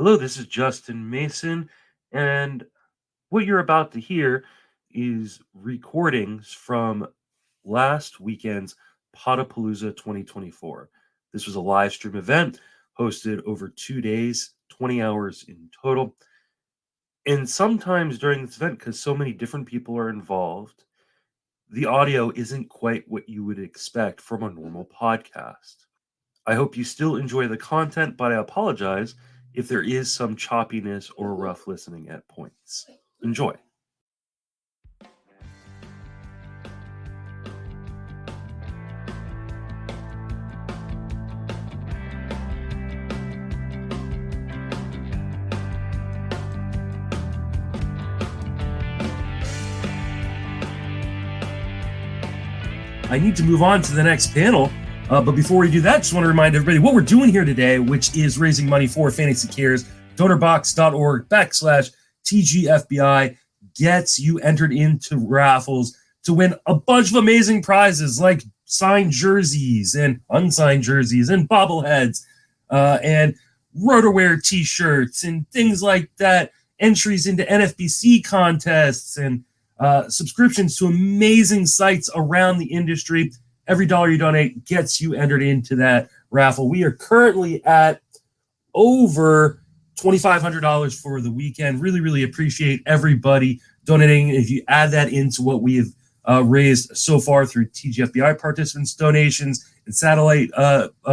Hello, this is Justin Mason, and what you're about to hear is recordings from last weekend's Podapallooza 2024. This was a live stream event hosted over 2 days, 20 hours in total. And sometimes during this event, because so many different people are involved, the audio isn't quite what you would expect from a normal podcast. I hope you still enjoy the content, but I apologize if there is some choppiness or rough listening at points. Enjoy. I need to move on to the next panel. But before we do that, just want to remind everybody what we're doing here today, which is raising money for Fantasy Cares. DonorBox.org/TGFBI gets you entered into raffles to win a bunch of amazing prizes like signed jerseys and unsigned jerseys and bobbleheads and RotoWear t-shirts and things like that, entries into NFBC contests and subscriptions to amazing sites around the industry. Every dollar you donate gets you entered into that raffle. We are currently at over $2,500 for the weekend. Really, really appreciate everybody donating. If you add that into what we have raised so far through TGFBI participants' donations and satellite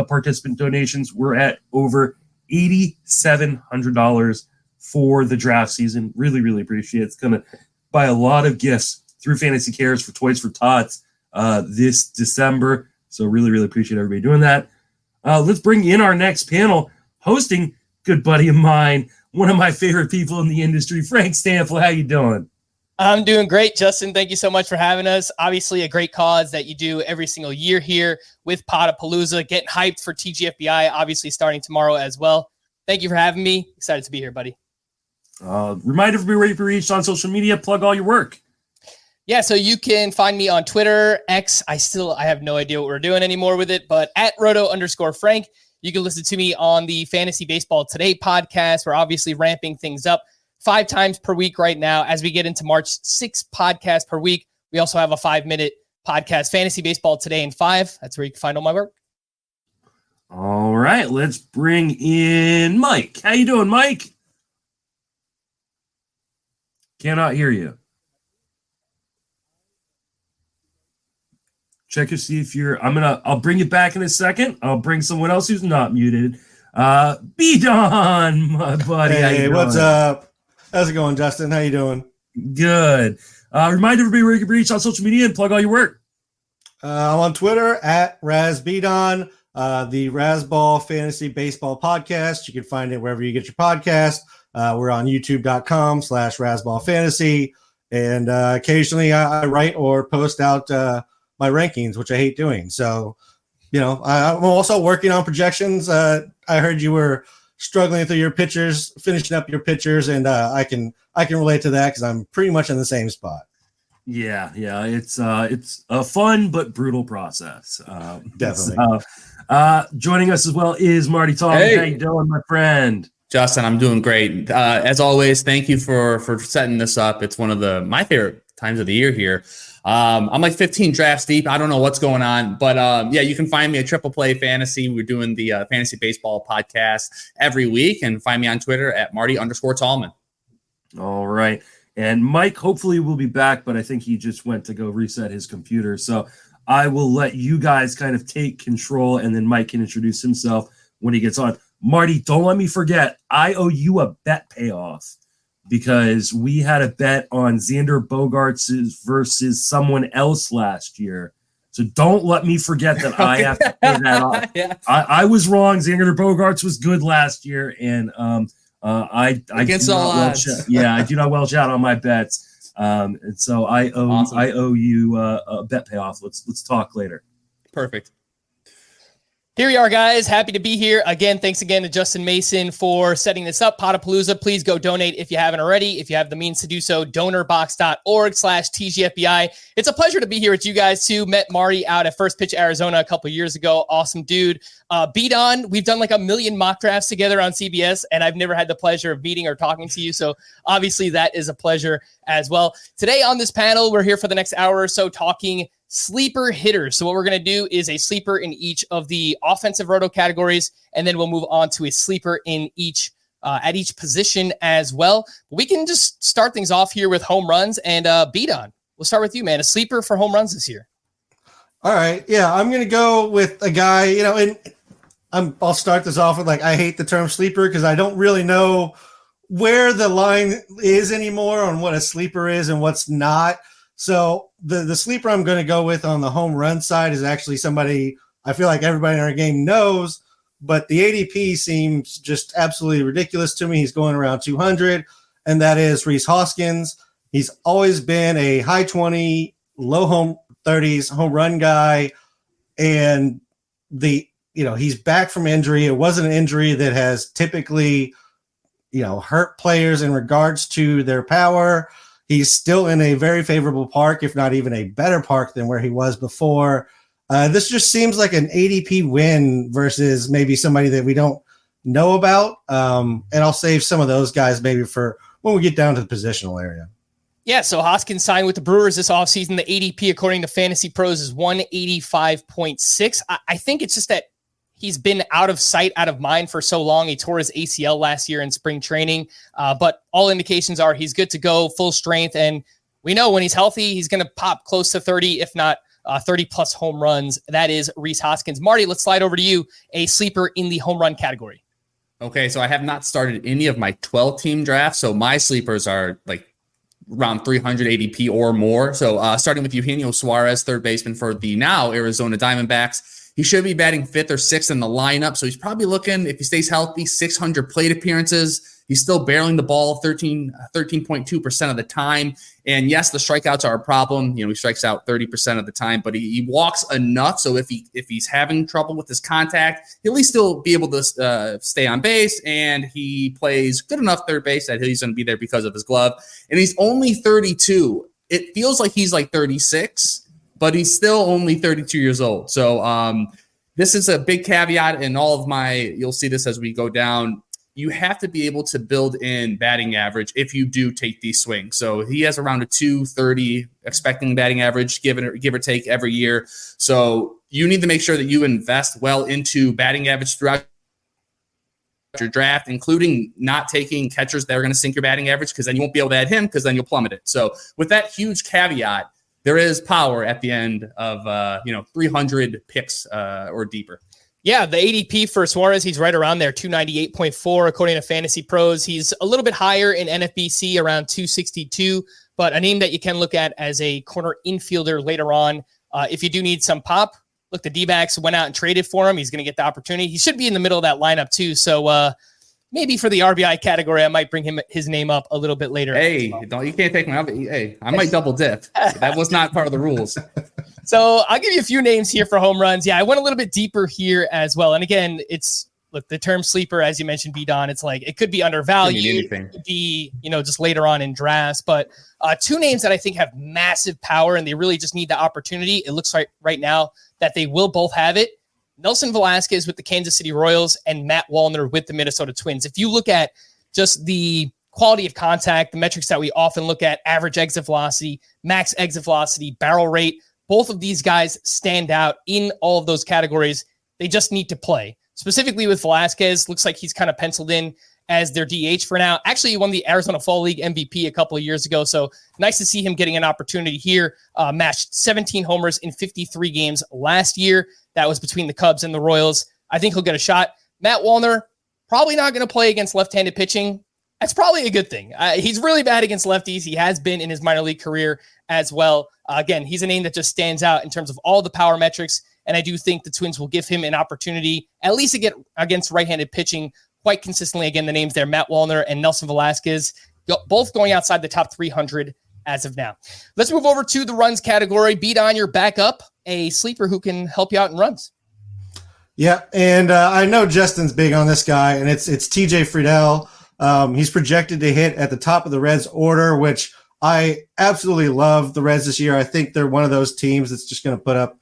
participant donations, we're at over $8,700 for the draft season. Really, really appreciate it. It's going to buy a lot of gifts through Fantasy Cares for Toys for Tots this December. So really, really appreciate everybody doing that. Let's bring in our next panel. Hosting, good buddy of mine, one of my favorite people in the industry, Frank Stampfl. How you doing? I'm doing great, Justin. Thank you so much for having us. Obviously, a great cause that you do every single year here with Podapallooza. Getting hyped for TGFBI, obviously starting tomorrow as well. Thank you for having me. Excited to be here, buddy. Remind everybody where you can be reached on social media. Plug all your work. Yeah, so you can find me on Twitter, X. I have no idea what we're doing anymore with it, but at Roto_Frank. You can listen to me on the Fantasy Baseball Today podcast. We're obviously ramping things up 5 times per week right now as we get into March, 6 podcasts per week. We also have a 5-minute podcast, Fantasy Baseball Today in 5. That's where you can find all my work. All right, let's bring in Mike. How you doing, Mike? Cannot hear you. Check to see if you're. I'll bring you back in a second. I'll bring someone else who's not muted. B-Don, my buddy. Hey, what's up? How's it going, Justin? How you doing? Good. Remind everybody where you can reach on social media and plug all your work. I'm on Twitter at RazBdon, the Razzball Fantasy Baseball Podcast. You can find it wherever you get your podcast. We're on youtube.com/RazzballFantasy. And occasionally I write or post out my rankings, which I hate doing. So, I'm also working on projections. I heard you were struggling through your pitchers, finishing up your pitchers, and I can relate to that because I'm pretty much in the same spot. Yeah, it's a fun but brutal process. Definitely. Joining us as well is Marty Tallman. Hey. How you doing, my friend? Justin, I'm doing great. As always, thank you for setting this up. It's one of my favorite times of the year here. I'm like 15 drafts deep. I don't know what's going on, but yeah, you can find me at Triple Play Fantasy. We're doing the Fantasy Baseball podcast every week, and find me on Twitter at Marty_Tallman. All right. And Mike hopefully will be back, but I think he just went to go reset his computer. So I will let you guys kind of take control, and then Mike can introduce himself when he gets on. Marty, don't let me forget, I owe you a bet payoff because we had a bet on Xander Bogaerts versus someone else last year. So don't let me forget that I have to pay that off. Yeah. I was wrong. Xander Bogaerts was good last year, and I against all odds. I do not welch out on my bets. And so I owe you a bet payoff. Let's talk later. Perfect. Here we are, guys. Happy to be here. Again, thanks again to Justin Mason for setting this up. Podapallooza, please go donate if you haven't already. If you have the means to do so, donorbox.org/TGFBI. It's a pleasure to be here with you guys, too. Met Marty out at First Pitch Arizona a couple years ago. Awesome dude. Beat on. We've done like a million mock drafts together on CBS, and I've never had the pleasure of meeting or talking to you. So obviously that is a pleasure as well. Today on this panel, we're here for the next hour or so talking sleeper hitters. So what we're going to do is a sleeper in each of the offensive roto categories, and then we'll move on to a sleeper in each at each position as well. We can just start things off here with home runs and Beat on. We'll start with you, man. A sleeper for home runs this year. All right. Yeah, I'm going to go with a guy, and I'll start this off with I hate the term sleeper because I don't really know where the line is anymore on what a sleeper is and what's not. So the sleeper I'm going to go with on the home run side is actually somebody I feel like everybody in our game knows, but the ADP seems just absolutely ridiculous to me. He's going around 200, and that is Rhys Hoskins. He's always been a high 20, low home 30s home run guy, and he's back from injury. It wasn't an injury that has typically hurt players in regards to their power. He's still in a very favorable park, if not even a better park than where he was before. This just seems like an ADP win versus maybe somebody that we don't know about. And I'll save some of those guys maybe for when we get down to the positional area. Yeah, so Hoskins signed with the Brewers this offseason. The ADP, according to Fantasy Pros, is 185.6. I think it's just that he's been out of sight, out of mind for so long. He tore his ACL last year in spring training, but all indications are he's good to go, full strength, and we know when he's healthy, he's going to pop close to 30, if not 30-plus home runs. That is Rhys Hoskins. Marty, let's slide over to you, a sleeper in the home run category. Okay, so I have not started any of my 12-team drafts, so my sleepers are around 300 ADP or more. So starting with Eugenio Suarez, third baseman for the now Arizona Diamondbacks. He should be batting fifth or sixth in the lineup. So he's probably looking, if he stays healthy, 600 plate appearances. He's still barreling the ball 13.2% of the time. And yes, the strikeouts are a problem. He strikes out 30% of the time, but he walks enough. So if he's having trouble with his contact, he'll at least still be able to stay on base. And he plays good enough third base that he's going to be there because of his glove. And he's only 32. It feels like he's 36. But he's still only 32 years old. So this is a big caveat in all of you'll see this as we go down. You have to be able to build in batting average if you do take these swings. So he has around a 230 expecting batting average, give or take every year. So you need to make sure that you invest well into batting average throughout your draft, including not taking catchers that are going to sink your batting average, because then you won't be able to add him, because then you'll plummet it. So with that huge caveat, there is power at the end of 300 picks or deeper. Yeah, the ADP for Suarez, he's right around there, 298.4 according to Fantasy Pros. He's a little bit higher in NFBC, around 262, but a name that you can look at as a corner infielder later on. If you do need some pop, look, the D-backs went out and traded for him. He's going to get the opportunity. He should be in the middle of that lineup too, so maybe for the RBI category, I might bring his name up a little bit later. Hey, you can't take my. Hey, I might double dip. That was not part of the rules. So I'll give you a few names here for home runs. Yeah, I went a little bit deeper here as well. And again, the term sleeper, as you mentioned, Beat-on, it's it could be undervalued. It could be, just later on in drafts. But two names that I think have massive power, and they really just need the opportunity. It looks like right now that they will both have it. Nelson Velasquez with the Kansas City Royals and Matt Wallner with the Minnesota Twins. If you look at just the quality of contact, the metrics that we often look at, average exit velocity, max exit velocity, barrel rate, both of these guys stand out in all of those categories. They just need to play. Specifically with Velasquez, looks like he's kind of penciled in as their DH for now. Actually, he won the Arizona Fall League MVP a couple of years ago, so nice to see him getting an opportunity here. Matched 17 homers in 53 games last year. That was between the Cubs and the Royals. I think he'll get a shot. Matt Wallner, probably not going to play against left-handed pitching. That's probably a good thing. He's really bad against lefties. He has been in his minor league career as well. Again, he's a name that just stands out in terms of all the power metrics, and I do think the Twins will give him an opportunity at least to get against right-handed pitching quite consistently. Again, the names there, Matt Wallner and Nelson Velasquez, both going outside the top 300 as of now. Let's move over to the runs category. Beat-on, your backup, a sleeper who can help you out in runs. Yeah, and I know Justin's big on this guy, and it's TJ Friedel. He's projected to hit at the top of the Reds order, which I absolutely love the Reds this year. I think they're one of those teams that's just going to put up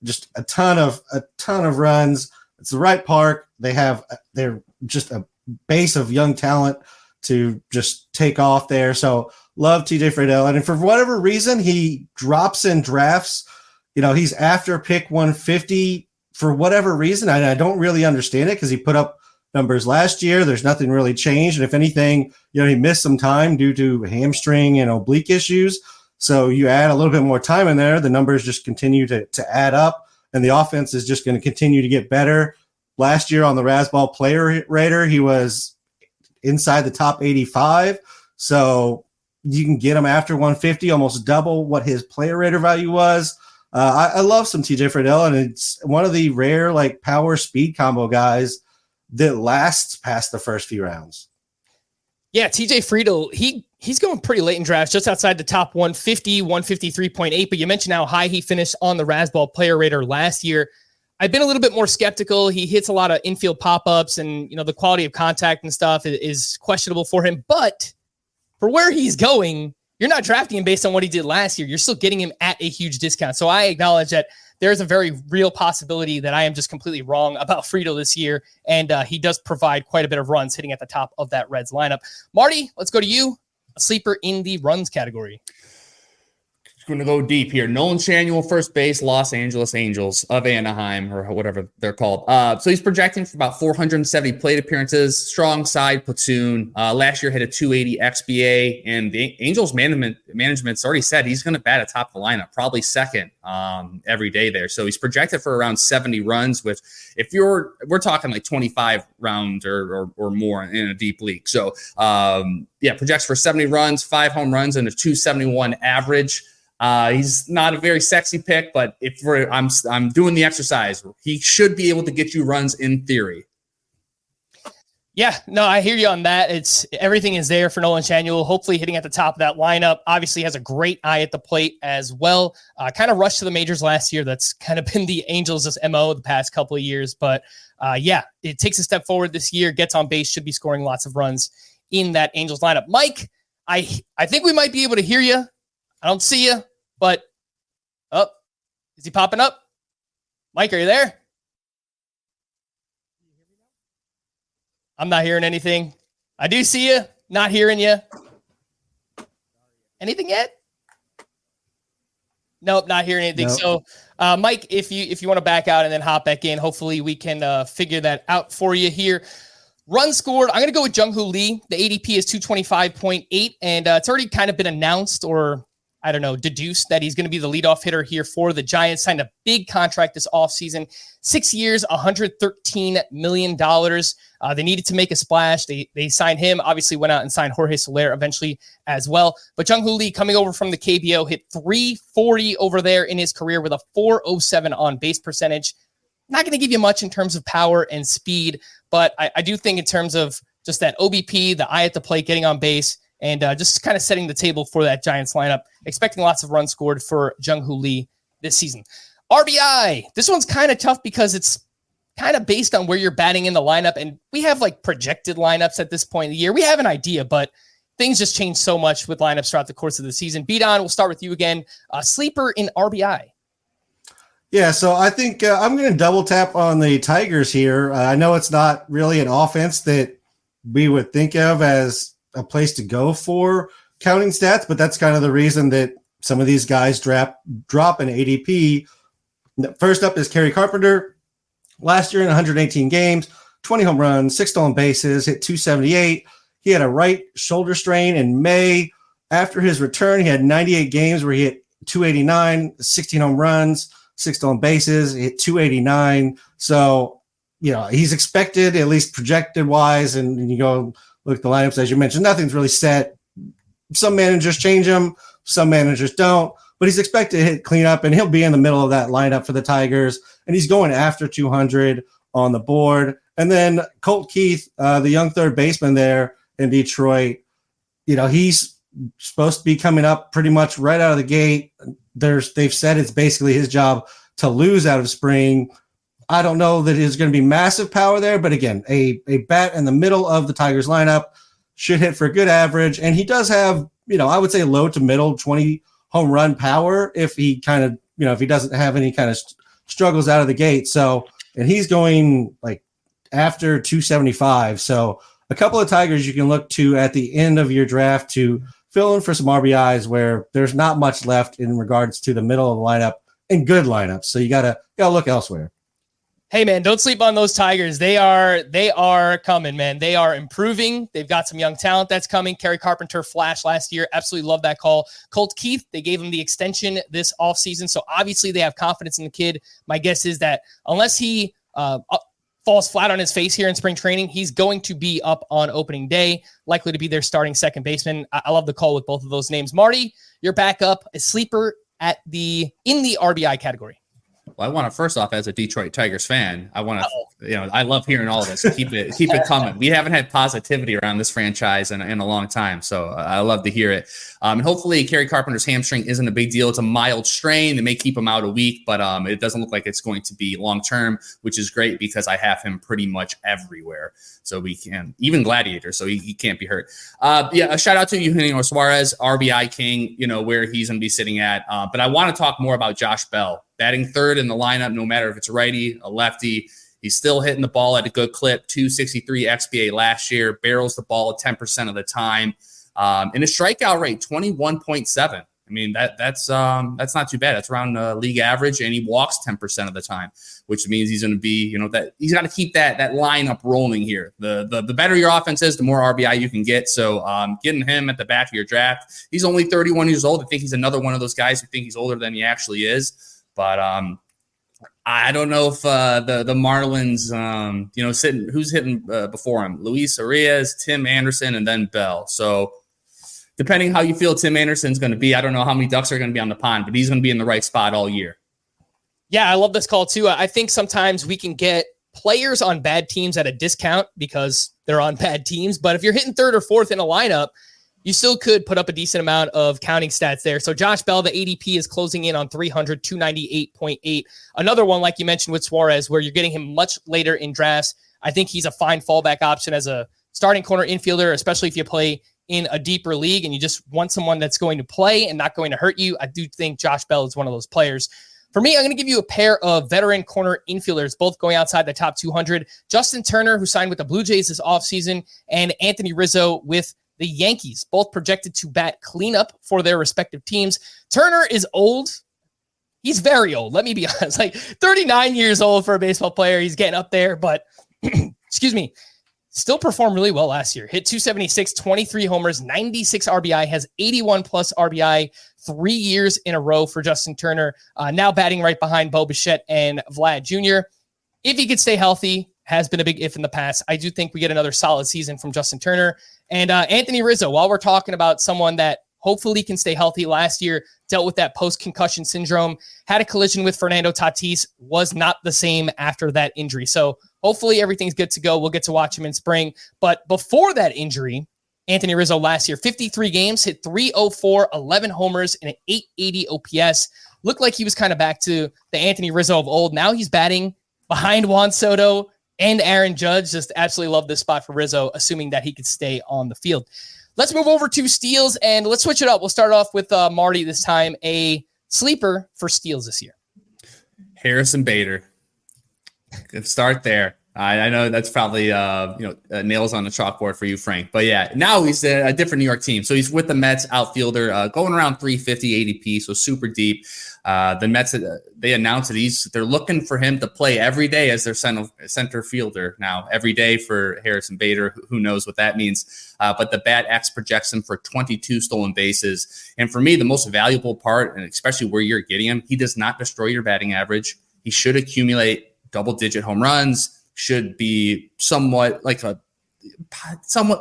just a ton of runs. It's the right park. They're just a base of young talent to just take off there. So love TJ Friedel. And for whatever reason, he drops in drafts. He's after pick 150 for whatever reason. I don't really understand it because he put up numbers last year. There's nothing really changed. And if anything, he missed some time due to hamstring and oblique issues. So you add a little bit more time in there, the numbers just continue to add up, and the offense is just going to continue to get better. Last year on the Razzball player rater, he was inside the top 85. So you can get him after 150, almost double what his player rater value was. I love some TJ Friedel, and it's one of the rare power speed combo guys that lasts past the first few rounds. Yeah, TJ Friedel, he's going pretty late in drafts, just outside the top 150, 153.8. But you mentioned how high he finished on the Razzball player rater last year. I've been a little bit more skeptical. He hits a lot of infield pop-ups, and the quality of contact and stuff is questionable for him. But for where he's going, you're not drafting him based on what he did last year. You're still getting him at a huge discount. So I acknowledge that there's a very real possibility that I am just completely wrong about Friedel this year. And he does provide quite a bit of runs hitting at the top of that Reds lineup. Marty, let's go to you. A sleeper in the runs category. Going to go deep here. Nolan Schanuel, first base, Los Angeles Angels of Anaheim, or whatever they're called. So he's projecting for about 470 plate appearances, strong side platoon. Last year hit a 280 XBA, and the Angels management's already said he's going to bat atop the lineup, probably second every day there. So he's projected for around 70 runs, with we're talking like 25 rounds or more in a deep league. So projects for 70 runs, 5 home runs, and a 271 average. He's not a very sexy pick, but I'm doing the exercise, he should be able to get you runs in theory. Yeah, no, I hear you on that. Everything is there for Nolan Schanuel, hopefully hitting at the top of that lineup. Obviously has a great eye at the plate as well. Kind of rushed to the majors last year. That's kind of been the Angels' MO the past couple of years. But it takes a step forward this year, gets on base, should be scoring lots of runs in that Angels lineup. Mike, I think we might be able to hear you. I don't see you, but is he popping up? Mike, are you there? I'm not hearing anything. I do see you, not hearing you. Anything yet? Nope, not hearing anything. Nope. So, Mike, if you want to back out and then hop back in, hopefully we can figure that out for you here. Run scored, I'm going to go with Jung-Hoo Lee. The ADP is 225.8, and it's already kind of been announced, or I don't know, deduced that he's going to be the leadoff hitter here for the Giants. Signed a big contract this offseason, 6 years, $113 million. They needed to make a splash. They signed him, obviously went out and signed Jorge Soler eventually as well. But Jung-Hoo Lee, coming over from the KBO, hit 340 over there in his career with a 407 on base percentage. Not going to give you much in terms of power and speed, but I do think in terms of just that OBP, the eye at the plate, getting on base, and just kind of setting the table for that Giants lineup. Expecting lots of runs scored for Jung-Hoo Lee this season. RBI. This one's kind of tough because it's kind of based on where you're batting in the lineup. And we have projected lineups at this point in the year. We have an idea, but things just change so much with lineups throughout the course of the season. Beat-On, we'll start with you again. Sleeper in RBI. Yeah, so I think I'm going to double tap on the Tigers here. I know it's not really an offense that we would think of as a place to go for counting stats, but that's kind of the reason that some of these guys drop an ADP. First up is Kerry Carpenter. Last year in 118 games, 20 home runs, 6 stolen bases, hit 278. He had a right shoulder strain in May. After his return, he had 98 games where he hit 289, 16 home runs, 6 stolen bases, hit 289. So, he's expected, at least projected wise, and you go look at the lineups, as you mentioned, nothing's really set. Some managers change them, some managers don't, but he's expected to hit cleanup, and he'll be in the middle of that lineup for the Tigers, and he's going after 200 on the board. And then Colt Keith, the young third baseman there in Detroit, he's supposed to be coming up pretty much right out of the gate. They've said it's basically his job to lose out of spring. I don't know that there's going to be massive power there, but again, a bat in the middle of the Tigers lineup should hit for a good average. And he does have, I would say low to middle 20 home run power if he kind of, if he doesn't have any kind of struggles out of the gate. So, and he's going like after 275. So a couple of Tigers you can look to at the end of your draft to fill in for some RBIs where there's not much left in regards to the middle of the lineup and good lineups. So you gotta look elsewhere. Hey man, don't sleep on those Tigers. They are coming, man. They are improving. They've got some young talent that's coming. Kerry Carpenter flashed last year. Absolutely love that call. Colt Keith, they gave him the extension this offseason. So obviously they have confidence in the kid. My guess is that unless he falls flat on his face here in spring training, he's going to be up on opening day, likely to be their starting second baseman. I love the call with both of those names. Marty, you're back up, a sleeper in the RBI category. Well, I want to, first off, as a Detroit Tigers fan, I want to, I love hearing all of this. Keep it coming. We haven't had positivity around this franchise in a long time. So I love to hear it. And hopefully Kerry Carpenter's hamstring isn't a big deal. It's a mild strain. They may keep him out a week, but it doesn't look like it's going to be long-term, which is great because I have him pretty much everywhere. So we can, even Gladiator, so he can't be hurt. A shout out to Eugenio Suarez, RBI king, where he's going to be sitting at. But I want to talk more about Josh Bell. Batting third in the lineup, no matter if it's a righty, a lefty. He's still hitting the ball at a good clip, 263 XBA last year, barrels the ball 10% of the time. And his strikeout rate, 21.7. I mean, that's not too bad. That's around league average, and he walks 10% of the time, which means he's going to be, that he's got to keep that lineup rolling here. The better your offense is, the more RBI you can get. So getting him at the back of your draft, he's only 31 years old. I think he's another one of those guys who think he's older than he actually is. But I don't know if the Marlins, who's hitting before him? Luis Arias, Tim Anderson, and then Bell. So depending how you feel Tim Anderson's going to be, I don't know how many ducks are going to be on the pond, but he's going to be in the right spot all year. Yeah, I love this call too. I think sometimes we can get players on bad teams at a discount because they're on bad teams. But if you're hitting third or fourth in a lineup, you still could put up a decent amount of counting stats there. So Josh Bell, the ADP is closing in on 300, 298.8. Another one, like you mentioned with Suarez, where you're getting him much later in drafts. I think he's a fine fallback option as a starting corner infielder, especially if you play in a deeper league and you just want someone that's going to play and not going to hurt you. I do think Josh Bell is one of those players. For me, I'm going to give you a pair of veteran corner infielders, both going outside the top 200. Justin Turner, who signed with the Blue Jays this offseason, and Anthony Rizzo with the Yankees, both projected to bat cleanup for their respective teams. Turner is old. He's very old. Let me be honest, like 39 years old for a baseball player. He's getting up there, but excuse me, still performed really well last year. Hit 276, 23 homers, 96 RBI, has 81 plus RBI 3 years in a row for Justin Turner. Now batting right behind Bo Bichette and Vlad Jr. If he could stay healthy, has been a big if in the past. I do think we get another solid season from Justin Turner. And Anthony Rizzo, while we're talking about someone that hopefully can stay healthy, last year dealt with that post-concussion syndrome, had a collision with Fernando Tatis, was not the same after that injury. So hopefully everything's good to go. We'll get to watch him in spring. But before that injury, Anthony Rizzo last year, 53 games, hit 304, 11 homers, and an 880 OPS. Looked like he was kind of back to the Anthony Rizzo of old. Now he's batting behind Juan Soto and Aaron Judge. Just absolutely love this spot for Rizzo, assuming that he could stay on the field. Let's move over to steals, and let's switch it up. We'll start off with Marty this time, a sleeper for steals this year. Harrison Bader. Good start there. I know that's probably nails on the chalkboard for you, Frank. But yeah, now he's a different New York team. So he's with the Mets outfielder, going around 350 ADP, so super deep. The Mets, they announced that they're looking for him to play every day as their center fielder now. Every day for Harrison Bader, who knows what that means. But the Bat X projects him for 22 stolen bases. And for me, the most valuable part, and especially where you're getting him, he does not destroy your batting average. He should accumulate double-digit home runs, should be somewhat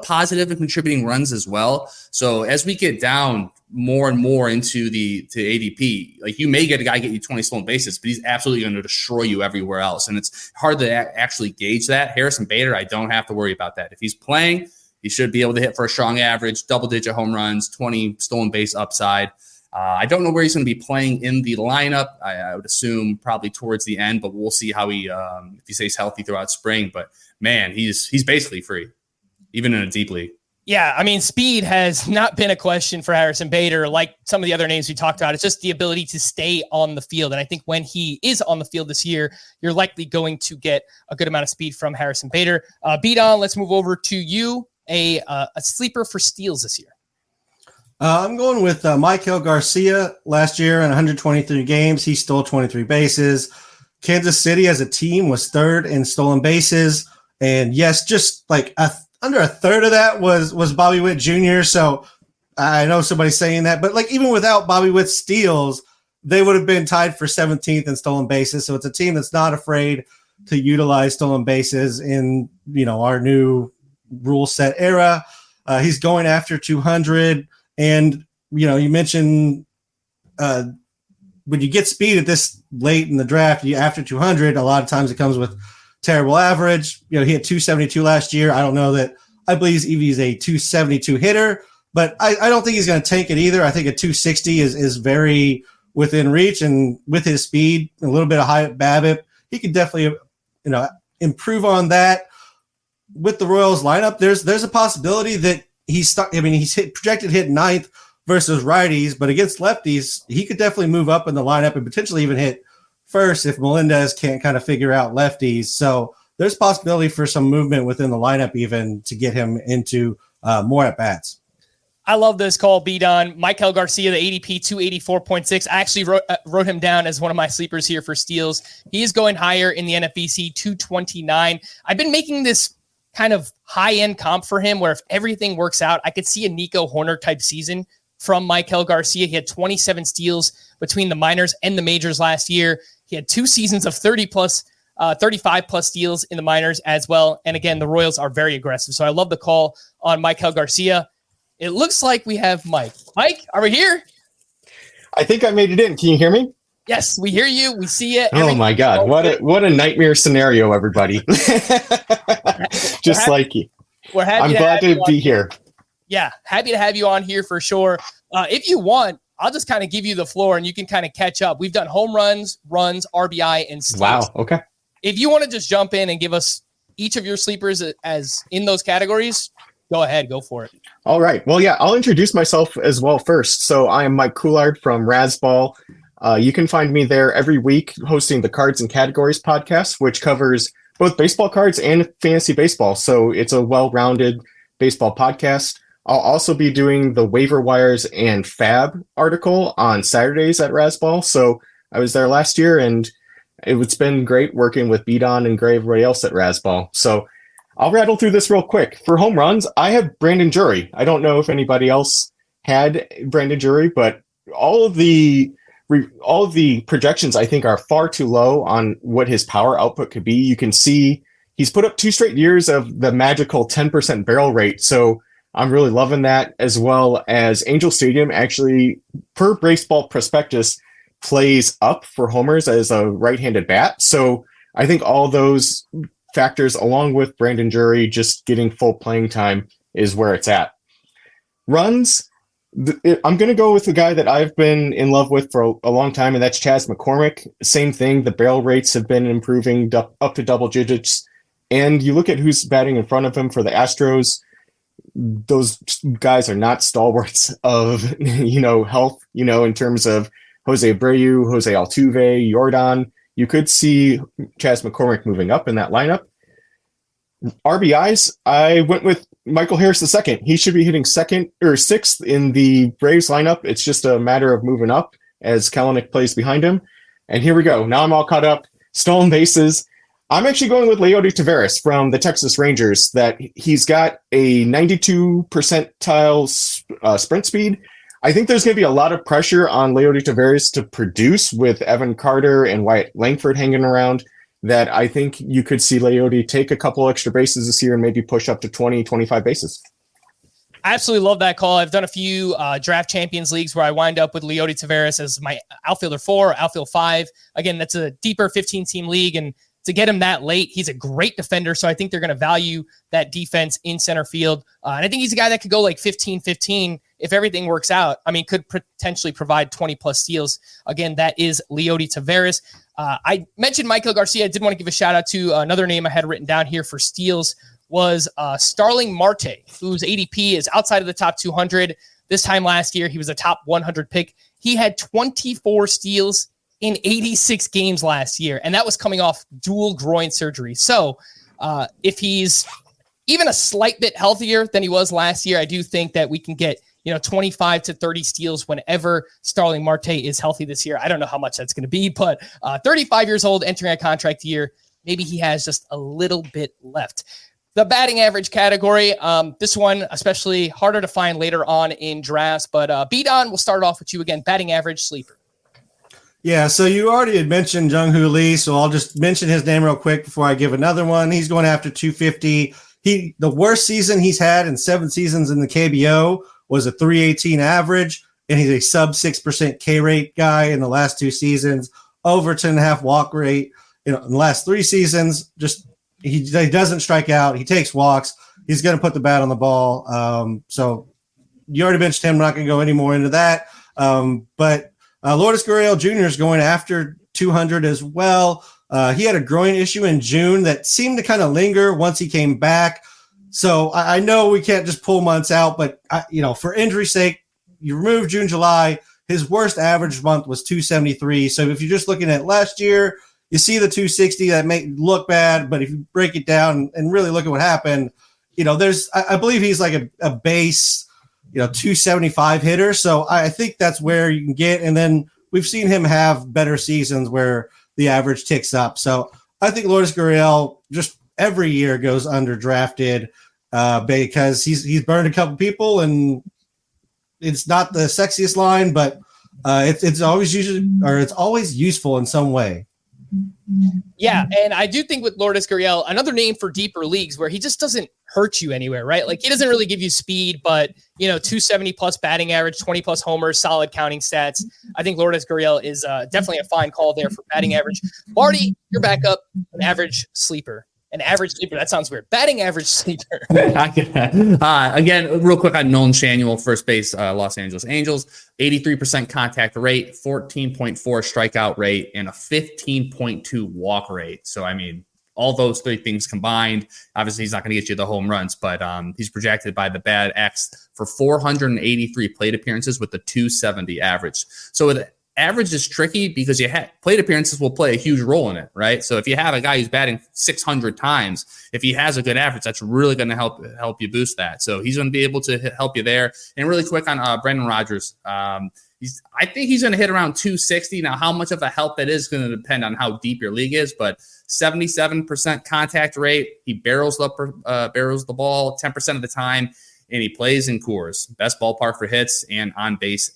positive and contributing runs as well. So as we get down more and more into to ADP, like you may get a guy get you 20 stolen bases, but he's absolutely going to destroy you everywhere else. And it's hard to actually gauge that. Harrison Bader, I don't have to worry about that. If he's playing, he should be able to hit for a strong average, double-digit home runs, 20 stolen base upside. I don't know where he's going to be playing in the lineup. I would assume probably towards the end, but we'll see how if he stays healthy throughout spring. But man, he's basically free, even in a deep league. Yeah, I mean, speed has not been a question for Harrison Bader like some of the other names we talked about. It's just the ability to stay on the field. And I think when he is on the field this year, you're likely going to get a good amount of speed from Harrison Bader. Beat on, let's move over to you, a sleeper for steals this year. I'm going with Michael Garcia. Last year in 123 games, he stole 23 bases. Kansas City as a team was third in stolen bases. And yes, just like under a third of that was Bobby Witt Jr. So I know somebody's saying that, but like even without Bobby Witt's steals, they would have been tied for 17th in stolen bases. So it's a team that's not afraid to utilize stolen bases in, our new rule set era. He's going after 200. And, you mentioned when you get speed at this late in the draft, after 200, a lot of times it comes with terrible average. He had 272 last year. I don't know that I believe he's a 272 hitter, but I don't think he's going to tank it either. I think a 260 is very within reach, and with his speed, a little bit of high BABIP, he could definitely, improve on that. With the Royals lineup, there's a possibility that he's projected hit ninth versus righties, but against lefties, he could definitely move up in the lineup and potentially even hit first if Melendez can't kind of figure out lefties. So there's possibility for some movement within the lineup even to get him into more at bats. I love this call, B-Don. Michael Garcia, the ADP 284.6. I actually wrote him down as one of my sleepers here for steals. He is going higher in the NFBC, 229. I've been making this kind of high-end comp for him where if everything works out, I could see a Nico Horner type season from Michael Garcia. He had 27 steals between the minors and the majors last year. He had 2 seasons of 35 plus steals in the minors as well. And again, the Royals are very aggressive. So I love the call on Michael Garcia. It looks like we have Mike. Mike, are we here? I think I made it in. Can you hear me? Yes, we hear you. We see it. Oh my God. What a nightmare scenario, everybody. Just like you. I'm glad to be here. Yeah, happy to have you on here for sure. If you want, I'll just kind of give you the floor and you can kind of catch up. We've done home runs, RBI, and steals. Wow. Okay. If you want to just jump in and give us each of your sleepers as in those categories, go ahead, go for it. All right. Well, yeah, I'll introduce myself as well first. So I am Mike Couillard from Razzball. You can find me there every week hosting the Cards and Categories podcast, which covers both baseball cards and fantasy baseball. So it's a well-rounded baseball podcast. I'll also be doing the waiver wires and fab article on Saturdays at Razzball. So I was there last year and it's been great working with Beaton and Gray, everybody else at Razzball. So I'll rattle through this real quick. For home runs, I have Brandon Drury. I don't know if anybody else had Brandon Drury, but all of the projections I think are far too low on what his power output could be. You can see he's put up 2 straight years of the magical 10% barrel rate. So I'm really loving that, as well as Angel Stadium actually, per Baseball Prospectus, plays up for homers as a right-handed bat. So I think all those factors, along with Brandon Drury just getting full playing time, is where it's at. Runs, I'm going to go with the guy that I've been in love with for a long time, and that's Chas McCormick. Same thing. The barrel rates have been improving up to double digits. And you look at who's batting in front of him for the Astros, those guys are not stalwarts of, health, in terms of Jose Abreu, Jose Altuve, Jordan. You could see Chas McCormick moving up in that lineup. RBIs, I went with Michael Harris II. He should be hitting 2nd or 6th in the Braves lineup. It's just a matter of moving up as Kalanick plays behind him. And here we go. Now I'm all caught up. Stolen bases. I'm actually going with Leody Taveras from the Texas Rangers, that he's got a 92 percentile sprint speed. I think there's going to be a lot of pressure on Leody Taveras to produce with Evan Carter and Wyatt Langford hanging around, that I think you could see Leody take a couple extra bases this year and maybe push up to 20, 25 bases. I absolutely love that call. I've done a few draft champions leagues where I wind up with Leody Taveras as my outfielder 4, outfield 5. Again, that's a deeper 15-team league, and to get him that late, he's a great defender, so I think they're going to value that defense in center field. And I think he's a guy that could go like 15-15 if everything works out, I mean, could potentially provide 20 plus steals. Again, that is Leody Taveras. I mentioned Michael Garcia. I did want to give a shout out to another name I had written down here for steals was Starling Marte, whose ADP is outside of the top 200. This time last year, he was a top 100 pick. He had 24 steals in 86 games last year, and that was coming off dual groin surgery. So if he's even a slight bit healthier than he was last year, I do think that we can get 25 to 30 steals whenever Starling Marte is healthy this year. I don't know how much that's going to be, but 35 years old, entering a contract year, maybe he has just a little bit left. The batting average category, this one especially harder to find later on in drafts, but B-Don, we'll start off with you again. Batting average sleeper. Yeah, so you already had mentioned Jung-Hoo Lee, so I'll just mention his name real quick before I give another one. He's going after 250. The worst season he's had in 7 seasons in the KBO was a 318 average, and he's a sub 6% K rate guy in the last 2 seasons, over 10.5 walk rate. In the last 3 seasons, just he doesn't strike out. He takes walks. He's going to put the bat on the ball. So you already mentioned him. I'm not going to go any more into that. But Lourdes Gurriel Jr. is going after 200 as well. He had a groin issue in June that seemed to kind of linger once he came back. So I know we can't just pull months out, but for injury's sake, you remove June, July. His worst average month was 273. So if you're just looking at last year, you see the 260 that may look bad, but if you break it down and really look at what happened, I believe he's like a base, 275 hitter. So I think that's where you can get. And then we've seen him have better seasons where the average ticks up. So I think Lourdes Gurriel just every year goes underdrafted because he's burned a couple people, and it's not the sexiest line, but it's always useful in some way. Yeah, and I do think with Lourdes Gurriel, another name for deeper leagues where he just doesn't hurt you anywhere, right? Like he doesn't really give you speed, but 270 plus batting average, 20 plus homers, solid counting stats. I think Lourdes Gurriel is definitely a fine call there for batting average. Marty, your backup, an average sleeper. An average sleeper. That sounds weird. Batting average sleeper. Again, real quick on Nolan Schanuel, first base, Los Angeles Angels, 83% contact rate, 14.4 strikeout rate, and a 15.2 walk rate. So, I mean, all those 3 things combined, obviously he's not going to get you the home runs, but he's projected by the Bad X for 483 plate appearances with the 270 average. So with average is tricky because plate appearances will play a huge role in it, right? So if you have a guy who's batting 600 times, if he has a good average, that's really going to help you boost that. So he's going to be able to help you there. And really quick on Brendan Rodgers, I think he's going to hit around 260. Now, how much of a help that is going to depend on how deep your league is, but 77% contact rate. He barrels the ball 10% of the time. And he plays in Coors, best ballpark for hits and on base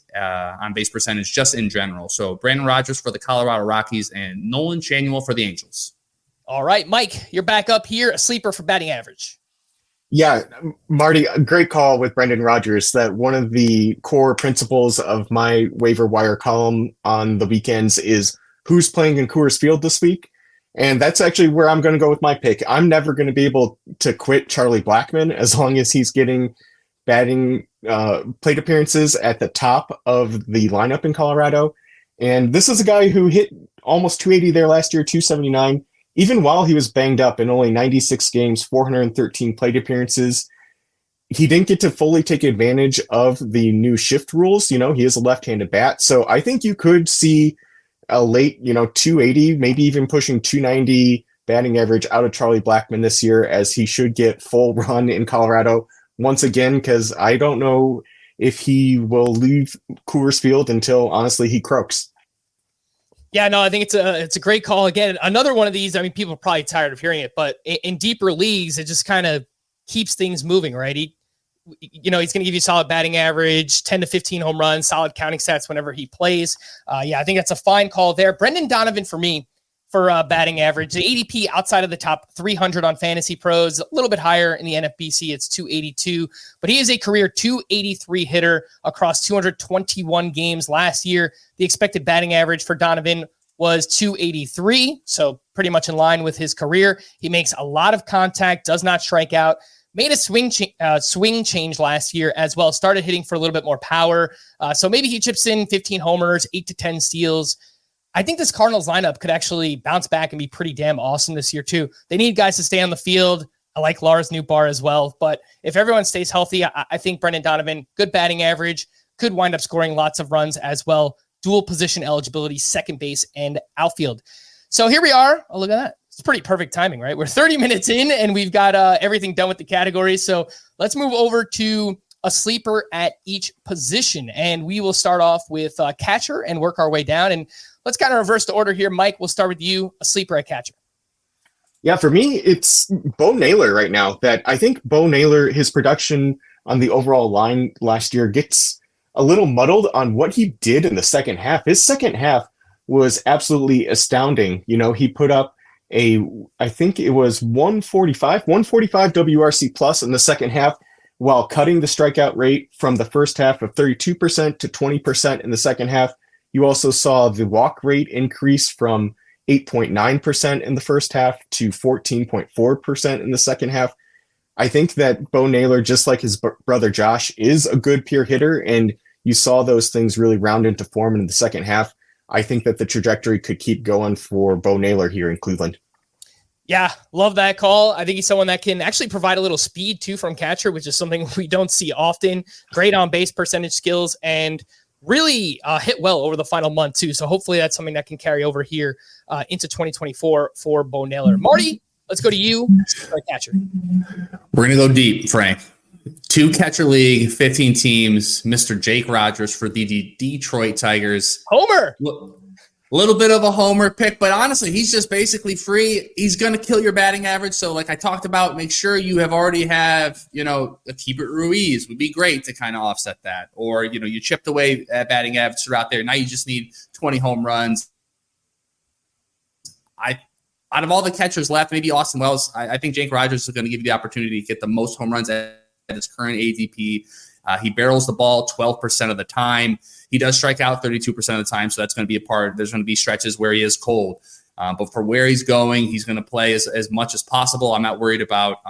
percentage just in general. So Brandon Rodgers for the Colorado Rockies and Nolan Schanuel for the Angels. All right, Mike, you're back up here, a sleeper for batting average. Yeah, Marty, a great call with Brendan Rodgers. That one of the core principles of my waiver wire column on the weekends is who's playing in Coors Field this week. And that's actually where I'm going to go with my pick. I'm never going to be able to quit Charlie Blackmon as long as he's getting batting plate appearances at the top of the lineup in Colorado. And this is a guy who hit almost 280 there last year, 279, even while he was banged up in only 96 games, 413 plate appearances. He didn't get to fully take advantage of the new shift rules. He is a left-handed bat. So I think you could see a late, 280, maybe even pushing 290 batting average out of Charlie Blackmon this year, as he should get full run in Colorado once again, because I don't know if he will leave Coors Field until, honestly, he croaks. Yeah, no, I think it's a great call. Again, another one of these, I mean, people are probably tired of hearing it, but in deeper leagues, it just kind of keeps things moving, right? He's going to give you solid batting average, 10 to 15 home runs, solid counting stats whenever he plays. I think that's a fine call there. Brendan Donovan for me for batting average. The ADP outside of the top 300 on Fantasy Pros, a little bit higher in the NFBC. It's 282, but he is a career 283 hitter across 221 games last year. The expected batting average for Donovan was 283, so pretty much in line with his career. He makes a lot of contact, does not strike out, made a swing change last year as well. Started hitting for a little bit more power. So maybe he chips in 15 homers, 8 to 10 steals. I think this Cardinals lineup could actually bounce back and be pretty damn awesome this year too. They need guys to stay on the field. I like Lars Nootbaar as well. But if everyone stays healthy, I think Brendan Donovan, good batting average, could wind up scoring lots of runs as well. Dual position eligibility, second base and outfield. So here we are. Oh, look at that. It's pretty perfect timing, right? We're 30 minutes in and we've got everything done with the categories. So let's move over to a sleeper at each position. And we will start off with catcher and work our way down. And let's kind of reverse the order here. Mike, we'll start with you, a sleeper at catcher. Yeah, for me, it's Bo Naylor right now. That I think Bo Naylor, his production on the overall line last year gets a little muddled on what he did in the second half. His second half was absolutely astounding. You know, he put up I think it was 145 WRC plus in the second half, while cutting the strikeout rate from the first half of 32% to 20% in the second half. You also saw the walk rate increase from 8.9% in the first half to 14.4% in the second half. I think that Bo Naylor, just like his brother Josh, is a good pure hitter, and you saw those things really round into form in the second half. I think that the trajectory could keep going for Bo Naylor here in Cleveland. Yeah, love that call. I think he's someone that can actually provide a little speed too from catcher, which is something we don't see often. Great on base percentage skills and really hit well over the final month too. So hopefully that's something that can carry over here into 2024 for Bo Naylor. Marty, let's go to you, catcher. We're going to go deep, Frank. 2 catcher league, 15 teams, Mr. Jake Rogers for the Detroit Tigers. Homer. A little bit of a homer pick, but honestly, he's just basically free. He's going to kill your batting average. So like I talked about, make sure you already have, a Keibert Ruiz would be great to kind of offset that. Or, you chipped away at batting average throughout there. Now you just need 20 home runs. Out of all the catchers left, maybe Austin Wells, I think Jake Rogers is going to give you the opportunity to get the most home runs at his current ADP. He barrels the ball 12% of the time. He does strike out 32% of the time, so that's going to be a part. There's going to be stretches where he is cold. But for where he's going, he's going to play as much as possible. I'm not worried about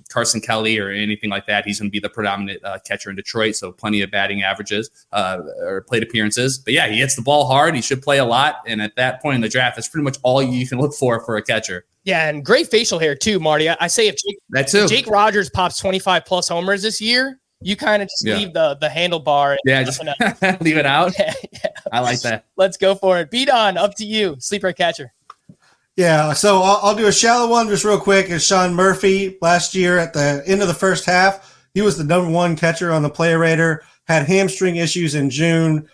Carson Kelly or anything like that. He's going to be the predominant catcher in Detroit, so plenty of batting averages or plate appearances. But, yeah, he hits the ball hard. He should play a lot. And at that point in the draft, that's pretty much all you can look for a catcher. Yeah, and great facial hair too, Marty. I say if Jake Rogers pops 25-plus homers this year, you kind of just leave the handlebar. Yeah, just leave it out. Yeah. I like that. Let's go for it. Beat on, up to you. Sleeper catcher. Yeah, so I'll do a shallow one just real quick. It's Sean Murphy. Last year at the end of the first half, he was the number 1 catcher on the player rater, had hamstring issues in June,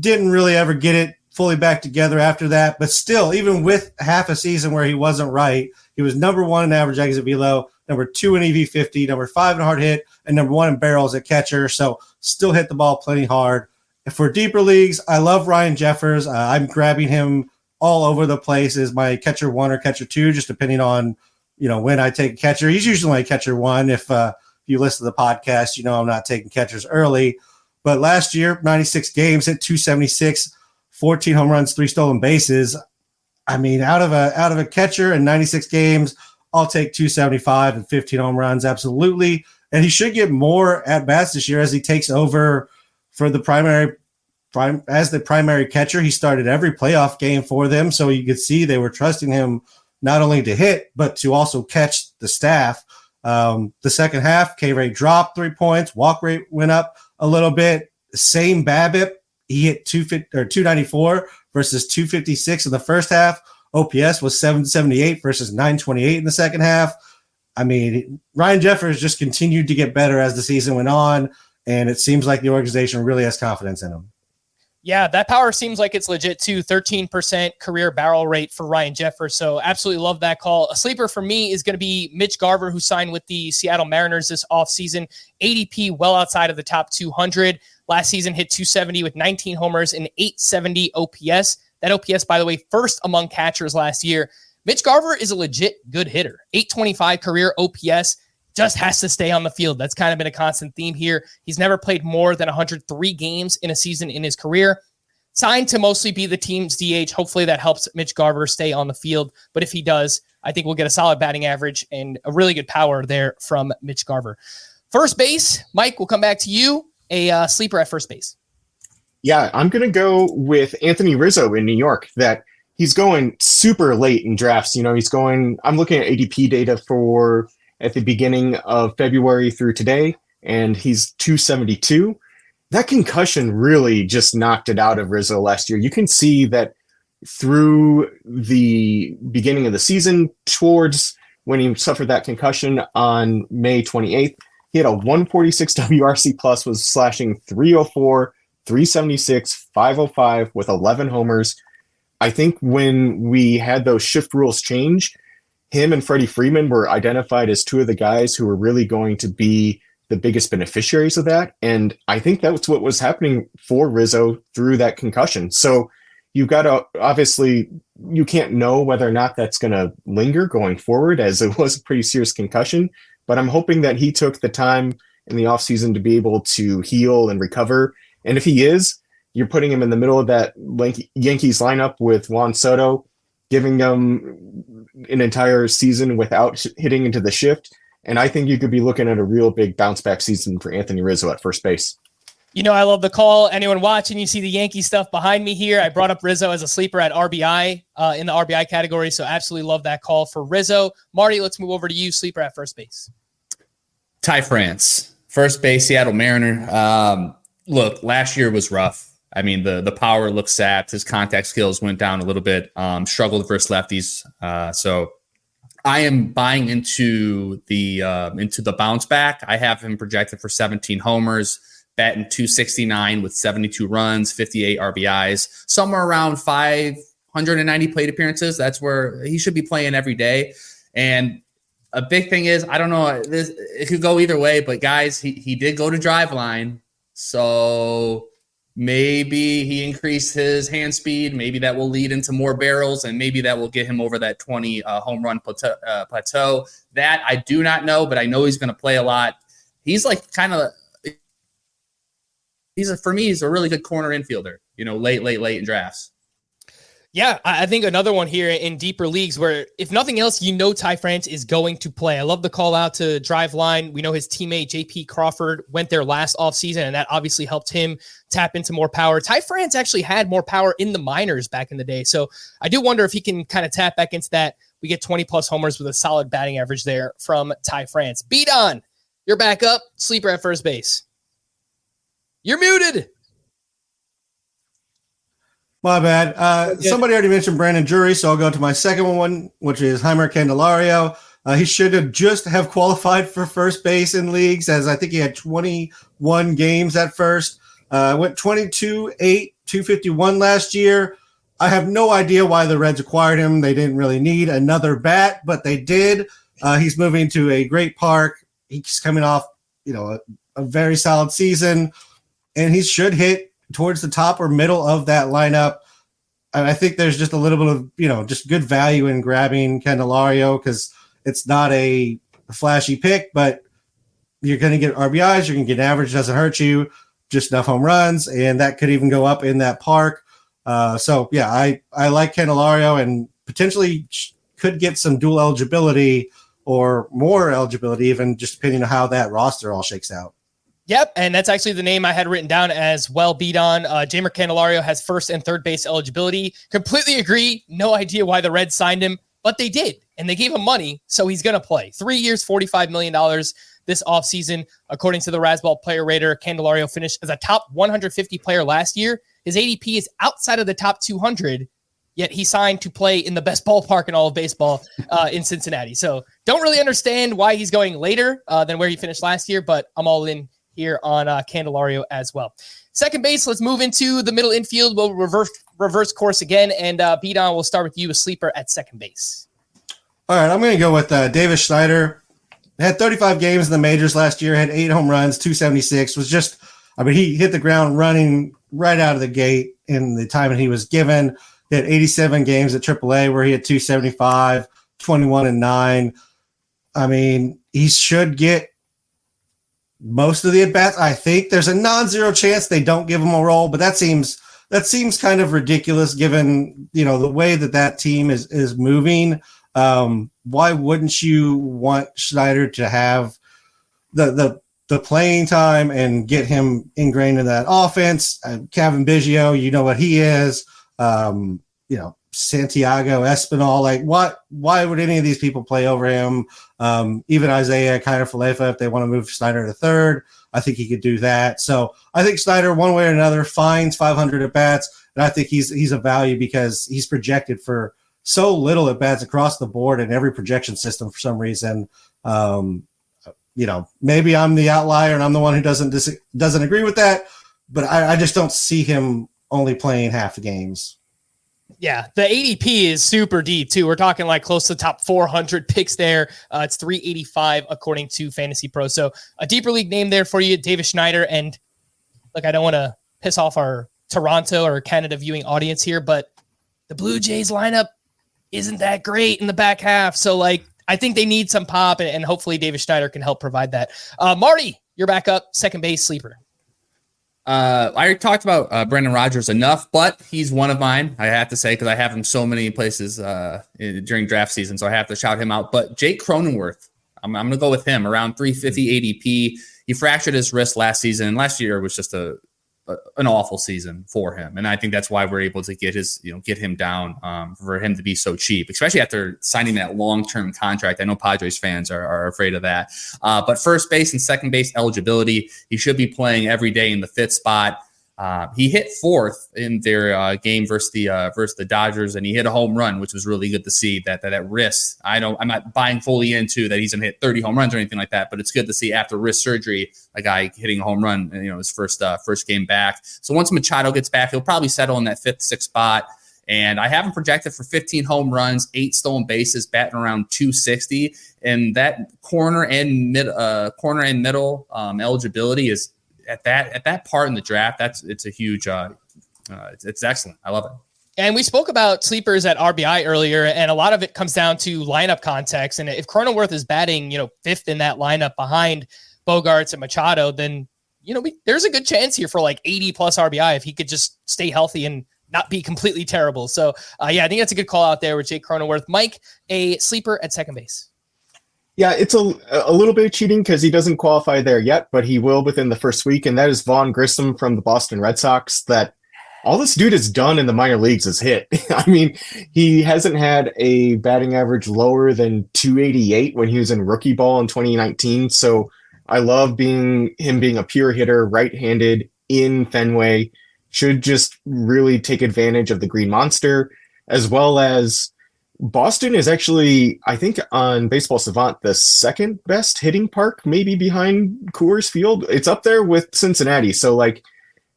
didn't really ever get it fully back together after that. But still, even with half a season where he wasn't right, he was number 1 in average exit velo, number 2 in EV50, number 5 in hard hit, and number 1 in barrels at catcher. So still hit the ball plenty hard. And for deeper leagues, I love Ryan Jeffers. I'm grabbing him all over the place as my catcher 1 or catcher 2, just depending on, when I take a catcher. He's usually my catcher 1. If you listen to the podcast, I'm not taking catchers early. But last year, 96 games, hit 276, 14 home runs, 3 stolen bases. I mean, out of a catcher in 96 games, I'll take 275 and 15 home runs. Absolutely. And he should get more at bats this year as he takes over for the primary catcher. He started every playoff game for them. So you could see they were trusting him not only to hit, but to also catch the staff. The second half, K rate dropped 3 points. Walk rate went up a little bit. Same BABIP. He hit 294 versus 256 in the first half. OPS was 778 versus 928 in the second half. I mean, Ryan Jeffers just continued to get better as the season went on, and it seems like the organization really has confidence in him. Yeah, that power seems like it's legit too. 13% career barrel rate for Ryan Jeffers. So absolutely love that call. A sleeper for me is going to be Mitch Garver, who signed with the Seattle Mariners this offseason. ADP well outside of the top 200. Last season hit 270 with 19 homers and 870 OPS. That OPS, by the way, first among catchers last year. Mitch Garver is a legit good hitter. 825 career OPS. Just has to stay on the field. That's kind of been a constant theme here. He's never played more than 103 games in a season in his career. signed to mostly be the team's DH. Hopefully that helps Mitch Garver stay on the field. But if he does, I think we'll get a solid batting average and a really good power there from Mitch Garver. First base, Mike, we'll come back to you. A sleeper at first base. Yeah, I'm going to go with Anthony Rizzo in New York. That he's going super late in drafts. I'm looking at ADP data for at the beginning of February through today, and he's 272. That concussion really just knocked it out of Rizzo last year. You can see that through the beginning of the season, towards when he suffered that concussion on May 28th, he had a 146 WRC plus, was slashing 304, 376, 505 with 11 homers. I think when we had those shift rules change, him and Freddie Freeman were identified as two of the guys who were really going to be the biggest beneficiaries of that. And I think that's what was happening for Rizzo through that concussion. So you've got to, obviously, you can't know whether or not that's going to linger going forward, as it was a pretty serious concussion. But I'm hoping that he took the time in the offseason to be able to heal and recover. And if he is, you're putting him in the middle of that Yankees lineup with Juan Soto, giving them an entire season without hitting into the shift. And I think you could be looking at a real big bounce back season for Anthony Rizzo at first base. I love the call. Anyone watching, you see the Yankee stuff behind me here. I brought up Rizzo as a sleeper at RBI in the RBI category. So absolutely love that call for Rizzo. Marty, let's move over to you. Sleeper at first base. Ty France, first base, Seattle Mariner. Look, last year was rough. I mean, the power looked sapped. His contact skills went down a little bit. Struggled versus lefties. So I am buying into the bounce back. I have him projected for 17 homers, batting .269 with 72 runs, 58 RBIs, somewhere around 590 plate appearances. That's where he should be playing every day. And a big thing is, I don't know, it could go either way, but guys, he did go to Driveline. So maybe he increased his hand speed. Maybe that will lead into more barrels, and maybe that will get him over that 20 home run plateau. That I do not know, but I know he's going to play a lot. He's like for me, he's a really good corner infielder, late in drafts. Yeah, I think another one here in deeper leagues where, if nothing else, Ty France is going to play. I love the call out to Driveline. We know his teammate JP Crawford went there last offseason, and that obviously helped him tap into more power. Ty France actually had more power in the minors back in the day. So I do wonder if he can kind of tap back into that. We get 20-plus homers with a solid batting average there from Ty France. Beat on. You're back up. Sleeper at first base. You're muted. My bad. Somebody already mentioned Brandon Drury, so I'll go to my second one, which is Heimer Candelario. He should have just have qualified for first base in leagues, as I think he had 21 games at first. Went 22-8, 251 last year. I have no idea why the Reds acquired him. They didn't really need another bat, but they did. He's moving to a great park. He's coming off, a very solid season, and he should hit towards the top or middle of that lineup. And I think there's just a little bit of, just good value in grabbing Candelario, because it's not a flashy pick, but you're going to get RBIs, you're going to get average, doesn't hurt you, just enough home runs, and that could even go up in that park. So yeah, I like Candelario, and potentially could get some dual eligibility or more eligibility, even just depending on how that roster all shakes out. Yep, and that's actually the name I had written down as well. Beat on. Jeimer Candelario has first and third base eligibility. Completely agree. No idea why the Reds signed him, but they did, and they gave him money, so he's going to play. 3 years, $45 million this offseason. According to the Razzball Player Rater, Candelario finished as a top 150 player last year. His ADP is outside of the top 200, yet he signed to play in the best ballpark in all of baseball in Cincinnati. So don't really understand why he's going later than where he finished last year, but I'm all in here on Candelario as well. Second base, let's move into the middle infield. We'll reverse course again, and Beat on, we'll start with you, a sleeper at second base. All right, I'm going to go with Davis Schneider. Had 35 games in the majors last year, had 8 home runs, 276. He hit the ground running right out of the gate in the time that he was given. He had 87 games at AAA where he had 275, 21-9. He should get most of the at-bats. I think there's a non-zero chance they don't give him a role, but that seems that seems kind of ridiculous given, the way that team is moving. Why wouldn't you want Schneider to have the playing time and get him ingrained in that offense? Kevin Biggio, you know what he is. Santiago Espinal, why would any of these people play over him? Even Isaiah kind of Falefa, if they want to move Schneider to third, I think he could do that. So I think Schneider, one way or another, finds 500 at bats, and I think he's a value because he's projected for so little at bats across the board in every projection system for some reason. Maybe I'm the outlier and I'm the one who doesn't agree with that, but I just don't see him only playing half the games. Yeah, the ADP is super deep too. We're talking close to top 400 picks there. It's 385 according to Fantasy Pro. So a deeper league name there for you, Davis Schneider. And look, I don't want to piss off our Toronto or Canada viewing audience here, but the Blue Jays lineup isn't that great in the back half. So I think they need some pop, and hopefully Davis Schneider can help provide that. Marty, you're back up, second base sleeper. I already talked about Brendan Rodgers enough, but he's one of mine, I have to say, because I have him so many places during draft season, so I have to shout him out. But Jake Cronenworth, I'm going to go with him, around 350 ADP. He fractured his wrist last season, and last year was just an awful season for him, and I think that's why we're able to get him down for him to be so cheap, especially after signing that long-term contract. I know Padres fans are afraid of that, but first base and second base eligibility, he should be playing every day in the fifth spot. He hit fourth in their game versus the Dodgers, and he hit a home run, which was really good to see. That wrist, I'm not buying fully into that he's gonna hit 30 home runs or anything like that, but it's good to see after wrist surgery a guy hitting a home run, his first game back. So once Machado gets back, he'll probably settle in that fifth, sixth spot. And I have him projected for 15 home runs, 8 stolen bases, batting around 260, and that corner and middle eligibility is. At that part in the draft, it's a huge, it's excellent. I love it. And we spoke about sleepers at RBI earlier, and a lot of it comes down to lineup context. And if Cronenworth is batting, fifth in that lineup behind Bogarts and Machado, then there's a good chance here for 80 plus RBI if he could just stay healthy and not be completely terrible. So I think that's a good call out there with Jake Cronenworth. Mike, a sleeper at second base. Yeah, it's a little bit of cheating because he doesn't qualify there yet, but he will within the first week, and that is Vaughn Grissom from the Boston Red Sox. That all this dude has done in the minor leagues is hit. I mean, he hasn't had a batting average lower than 288 when he was in rookie ball in 2019. So I love him being a pure hitter, right-handed in Fenway. Should just really take advantage of the Green Monster, as well as Boston is actually, I think, on Baseball Savant, the second best hitting park, maybe behind Coors Field. It's up there with Cincinnati. So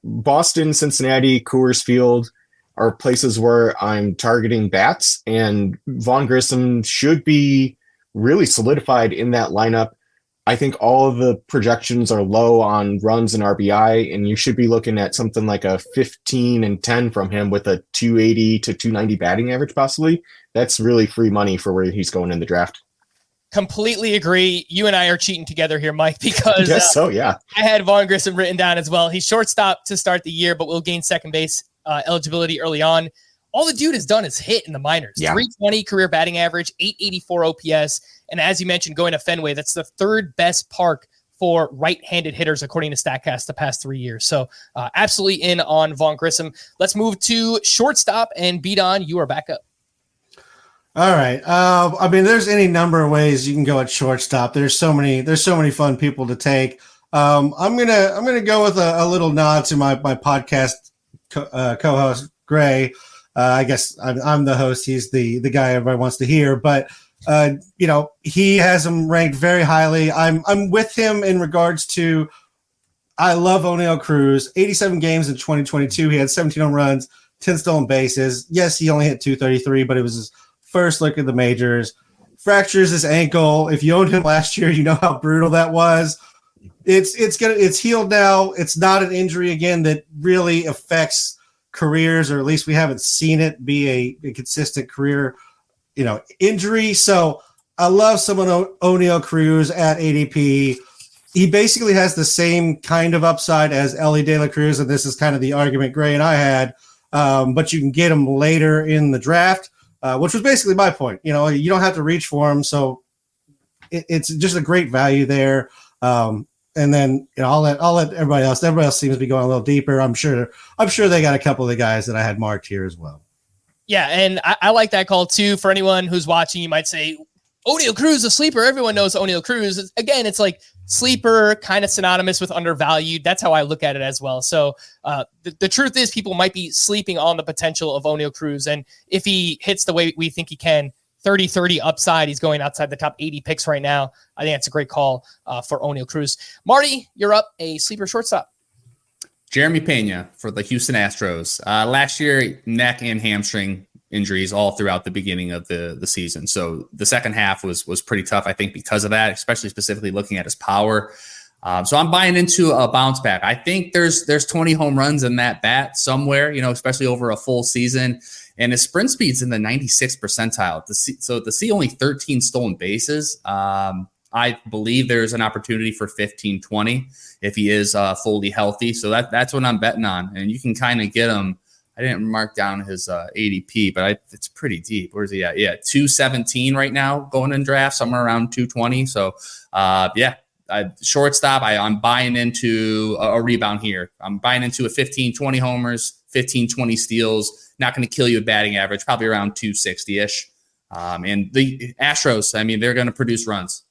Boston, Cincinnati, Coors Field are places where I'm targeting bats, and Vaughn Grissom should be really solidified in that lineup. I think all of the projections are low on runs and RBI, and you should be looking at something like a 15 and 10 from him with a 280 to 290 batting average, possibly. That's really free money for where he's going in the draft. Completely agree. You and I are cheating together here, Mike, because yeah. I had Vaughn Grissom written down as well. He's shortstop to start the year, but will gain second base eligibility early on. All the dude has done is hit in the minors. Yeah. 320 career batting average, 884 OPS. And as you mentioned, going to Fenway, that's the third best park for right-handed hitters, according to StatCast, the past 3 years. So absolutely in on Vaughn Grissom. Let's move to shortstop, and Beat-On, you are back up. All right. There's any number of ways you can go at shortstop. There's so many fun people to take. I'm gonna go with a little nod to my podcast co-host Gray. I guess I'm the host. He's the guy everybody wants to hear, but he has him ranked very highly. I'm with him in regards to, I love O'Neal Cruz. 87 games in 2022. He had 17 home runs, 10 stolen bases. Yes, he only hit 233, but it was his first look at the majors. Fractures his ankle. If you owned him last year, you know how brutal that was. It's healed now. It's not an injury again that really affects careers, or at least we haven't seen it be a consistent career, injury. So I love someone O'Neal Cruz at ADP. he basically has the same kind of upside as Ellie De La Cruz, and this is kind of the argument Gray and I had. But you can get him later in the draft, which was basically my point. You know, you don't have to reach for him, so it's just a great value there. And then I'll let everybody else. Everybody else seems to be going a little deeper. I'm sure they got a couple of the guys that I had marked here as well. Yeah, and I like that call too. For anyone who's watching, you might say, Oneil Cruz, a sleeper. Everyone knows Oneil Cruz. Again, it's like sleeper, kind of synonymous with undervalued. That's how I look at it as well. So the truth is people might be sleeping on the potential of Oneil Cruz. And if he hits the way we think he can, 30-30 upside, he's going outside the top 80 picks right now. I think that's a great call for Oneil Cruz. Marty, you're up, a sleeper shortstop. Jeremy Pena for the Houston Astros. Last year, neck and hamstring injuries all throughout the beginning of the season. So the second half was pretty tough, I think, because of that, especially specifically looking at his power. So I'm buying into a bounce back. I think there's 20 home runs in that bat somewhere, especially over a full season. And his sprint speed's in the 96th percentile. To see only 13 stolen bases, I believe there's an opportunity for 15-20 if he is fully healthy. So that's what I'm betting on. And you can kind of get him. I didn't mark down his ADP, but it's pretty deep. Where's he at? Yeah, 217 right now going in draft, somewhere around 220. So, shortstop, I'm buying into a rebound here. I'm buying into a 15-20 homers, 15-20 steals. Not going to kill you a batting average, probably around 260-ish. And the Astros, they're going to produce runs.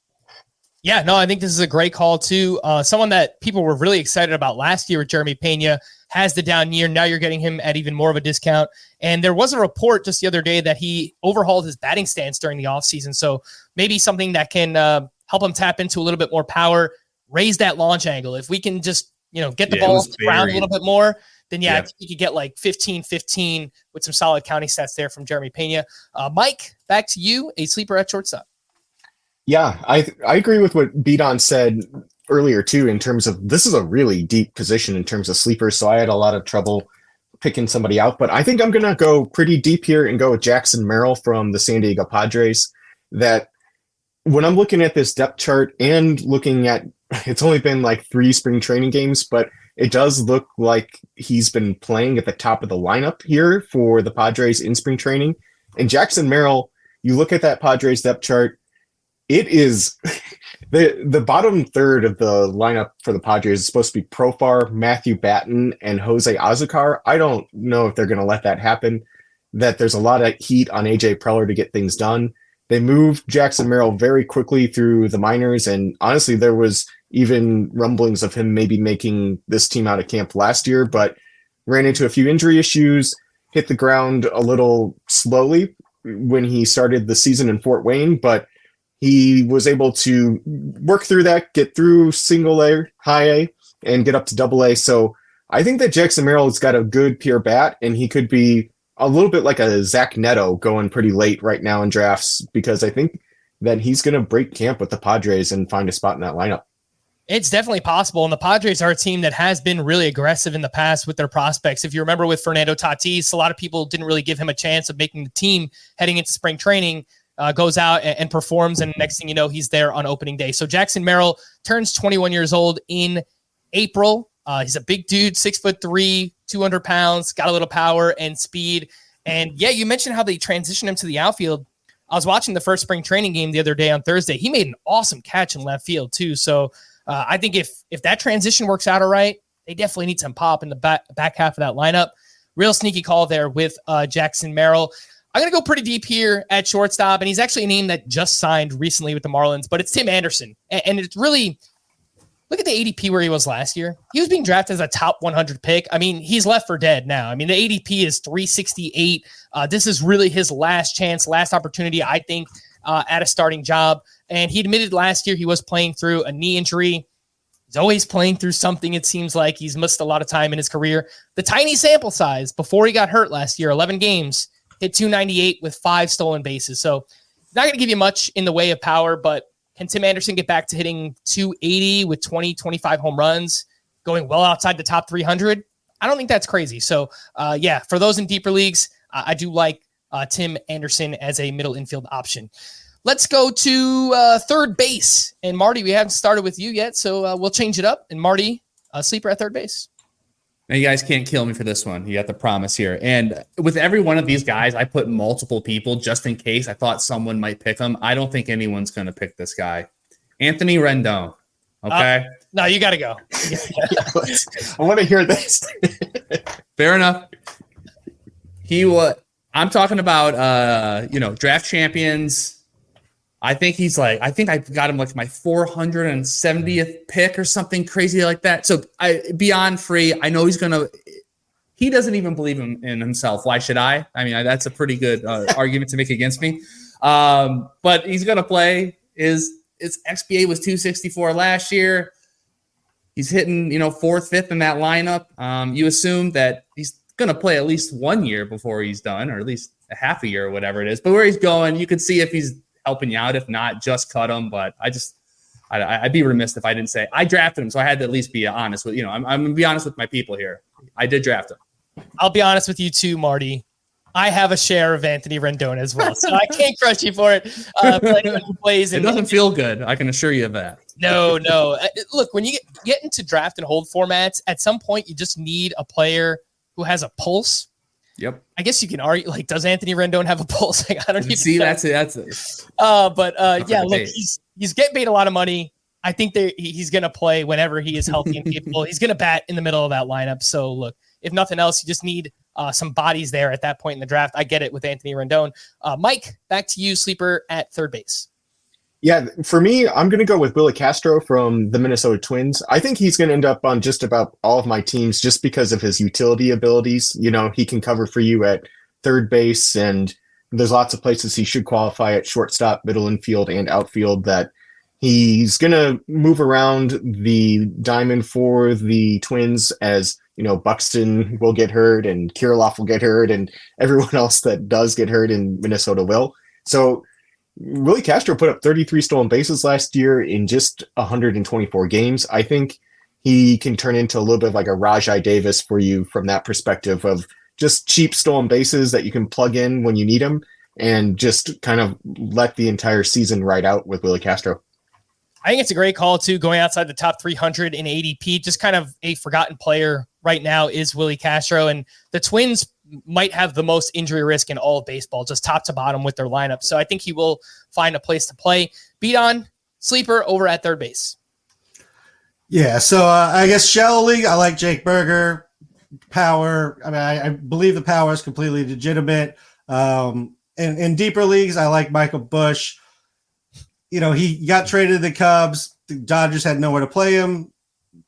Yeah, no, I think this is a great call too. Someone that people were really excited about last year with Jeremy Pena has the down year. Now you're getting him at even more of a discount. And there was a report just the other day that he overhauled his batting stance during the offseason. So maybe something that can help him tap into a little bit more power, raise that launch angle. If we can just, get the ball around a little bit more, then I think you could get like 15-15 with some solid counting stats there from Jeremy Pena. Mike, back to you, a sleeper at shortstop. Yeah, I agree with what Bidon said earlier too, in terms of this is a really deep position in terms of sleepers. So I had a lot of trouble picking somebody out, but I think I'm going to go pretty deep here and go with Jackson Merrill from the San Diego Padres. That when I'm looking at this depth chart and looking at, it's only been like 3 spring training games, but it does look like he's been playing at the top of the lineup here for the Padres in spring training. And Jackson Merrill, you look at that Padres depth chart, it is the bottom third of the lineup for the Padres is supposed to be Profar, Matthew Batten, and Jose Azucar. I don't know if they're going to let that happen, that there's a lot of heat on AJ Preller to get things done. They moved Jackson Merrill very quickly through the minors, and honestly, there was even rumblings of him maybe making this team out of camp last year, but ran into a few injury issues, hit the ground a little slowly when he started the season in Fort Wayne, but he was able to work through that, get through single A, high A, and get up to double A. So I think that Jackson Merrill has got a good pure bat, and he could be a little bit like a Zach Neto going pretty late right now in drafts, because I think that he's going to break camp with the Padres and find a spot in that lineup. It's definitely possible. And the Padres are a team that has been really aggressive in the past with their prospects. If you remember with Fernando Tatis, a lot of people didn't really give him a chance of making the team heading into spring training. Goes out and performs, and next thing you know, he's there on opening day. So Jackson Merrill turns 21 years old in April. He's a big dude, 6'3", 200 pounds, got a little power and speed. And yeah, you mentioned how they transitioned him to the outfield. I was watching the first spring training game the other day on Thursday. He made an awesome catch in left field too. So I think if that transition works out all right, they definitely need some pop in the back half of that lineup. Real sneaky call there with Jackson Merrill. I'm going to go pretty deep here at shortstop, and he's actually a name that just signed recently with the Marlins, but it's Tim Anderson. And it's really, look at the ADP where he was last year. He was being drafted as a top 100 pick. He's left for dead now. The ADP is 368. This is really his last chance, last opportunity, I think, at a starting job. And he admitted last year he was playing through a knee injury. He's always playing through something. It seems like he's missed a lot of time in his career. The tiny sample size before he got hurt last year, 11 games, hit 298 with 5 stolen bases. So not going to give you much in the way of power, but can Tim Anderson get back to hitting 280 with 20, 25 home runs, going well outside the top 300? I don't think that's crazy. So for those in deeper leagues, I do like Tim Anderson as a middle infield option. Let's go to third base. And Marty, we haven't started with you yet, so we'll change it up. And Marty, sleeper at third base. Now, you guys can't kill me for this one. You got the promise here. And with every one of these guys, I put multiple people just in case I thought someone might pick him. I don't think anyone's going to pick this guy. Anthony Rendon. Okay. No, you got to go. I want to hear this. Fair enough. I'm talking about, draft champions. I think I got him like my 470th pick or something crazy like that. So beyond free, I know he doesn't even believe in himself. Why should I? I mean, that's a pretty good argument to make against me. But he's going to play. His XBA was 264 last year. He's hitting, fourth, fifth in that lineup. You assume that he's going to play at least 1 year before he's done, or at least a half a year or whatever it is. But where he's going, you can see if he's helping you out. If not, just cut him. But I'd be remiss if I didn't say I drafted him, so I had to at least be honest with I'm going to be honest with my people here. I did draft him. I'll be honest with you too, Marty. I have a share of Anthony Rendon as well, so I can't crush you for it. For anyone who plays, it doesn't feel good. I can assure you of that. No. Look, when you get into draft and hold formats, at some point you just need a player who has a pulse. Yep. I guess you can argue, like, does Anthony Rendon have a pulse? Like, I don't even see. know. That's it. Yeah. Look, he's getting paid a lot of money. I think he's going to play whenever he is healthy and capable. He's going to bat in the middle of that lineup. So, look, if nothing else, you just need some bodies there at that point in the draft. I get it with Anthony Rendon. Mike, back to you, sleeper at third base. Yeah, for me, I'm going to go with Willie Castro from the Minnesota Twins. I think he's going to end up on just about all of my teams just because of his utility abilities. He can cover for you at third base, and there's lots of places he should qualify at shortstop, middle infield, and outfield that he's going to move around the diamond for the Twins as, Buxton will get hurt and Kirilloff will get hurt and everyone else that does get hurt in Minnesota will. So Willie Castro put up 33 stolen bases last year in just 124 games. I think he can turn into a little bit of like a Rajai Davis for you from that perspective of just cheap stolen bases that you can plug in when you need them and just kind of let the entire season ride out with Willie Castro. I think it's a great call too, going outside the top 300 in ADP. Just kind of a forgotten player right now is Willie Castro, and the Twins might have the most injury risk in all of baseball, just top to bottom with their lineup. So I think he will find a place to play. Beat on sleeper over at third base. Yeah, so I guess shallow league, I like Jake Berger. Power, I mean, I believe the power is completely legitimate. In deeper leagues, I like Michael Busch. He got traded to the Cubs. The Dodgers had nowhere to play him.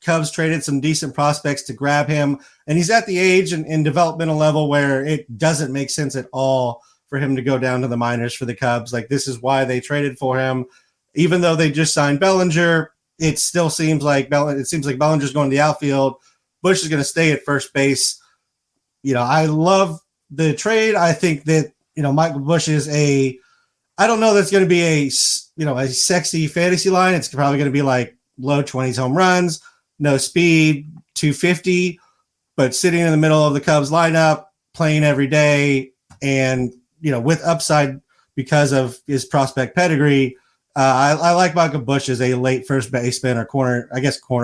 Cubs traded some decent prospects to grab him. And he's at the age and developmental level where it doesn't make sense at all for him to go down to the minors for the Cubs. Like, this is why they traded for him. Even though they just signed Bellinger, it still seems like Bellinger's going to the outfield. Busch is going to stay at first base. I love the trade. I think that, Michael Busch is I don't know that's going to be a sexy fantasy line. It's probably going to be like low 20s home runs, no speed, 250, but sitting in the middle of the Cubs lineup, playing every day, and, with upside because of his prospect pedigree. I like Michael Busch as a late first baseman or corner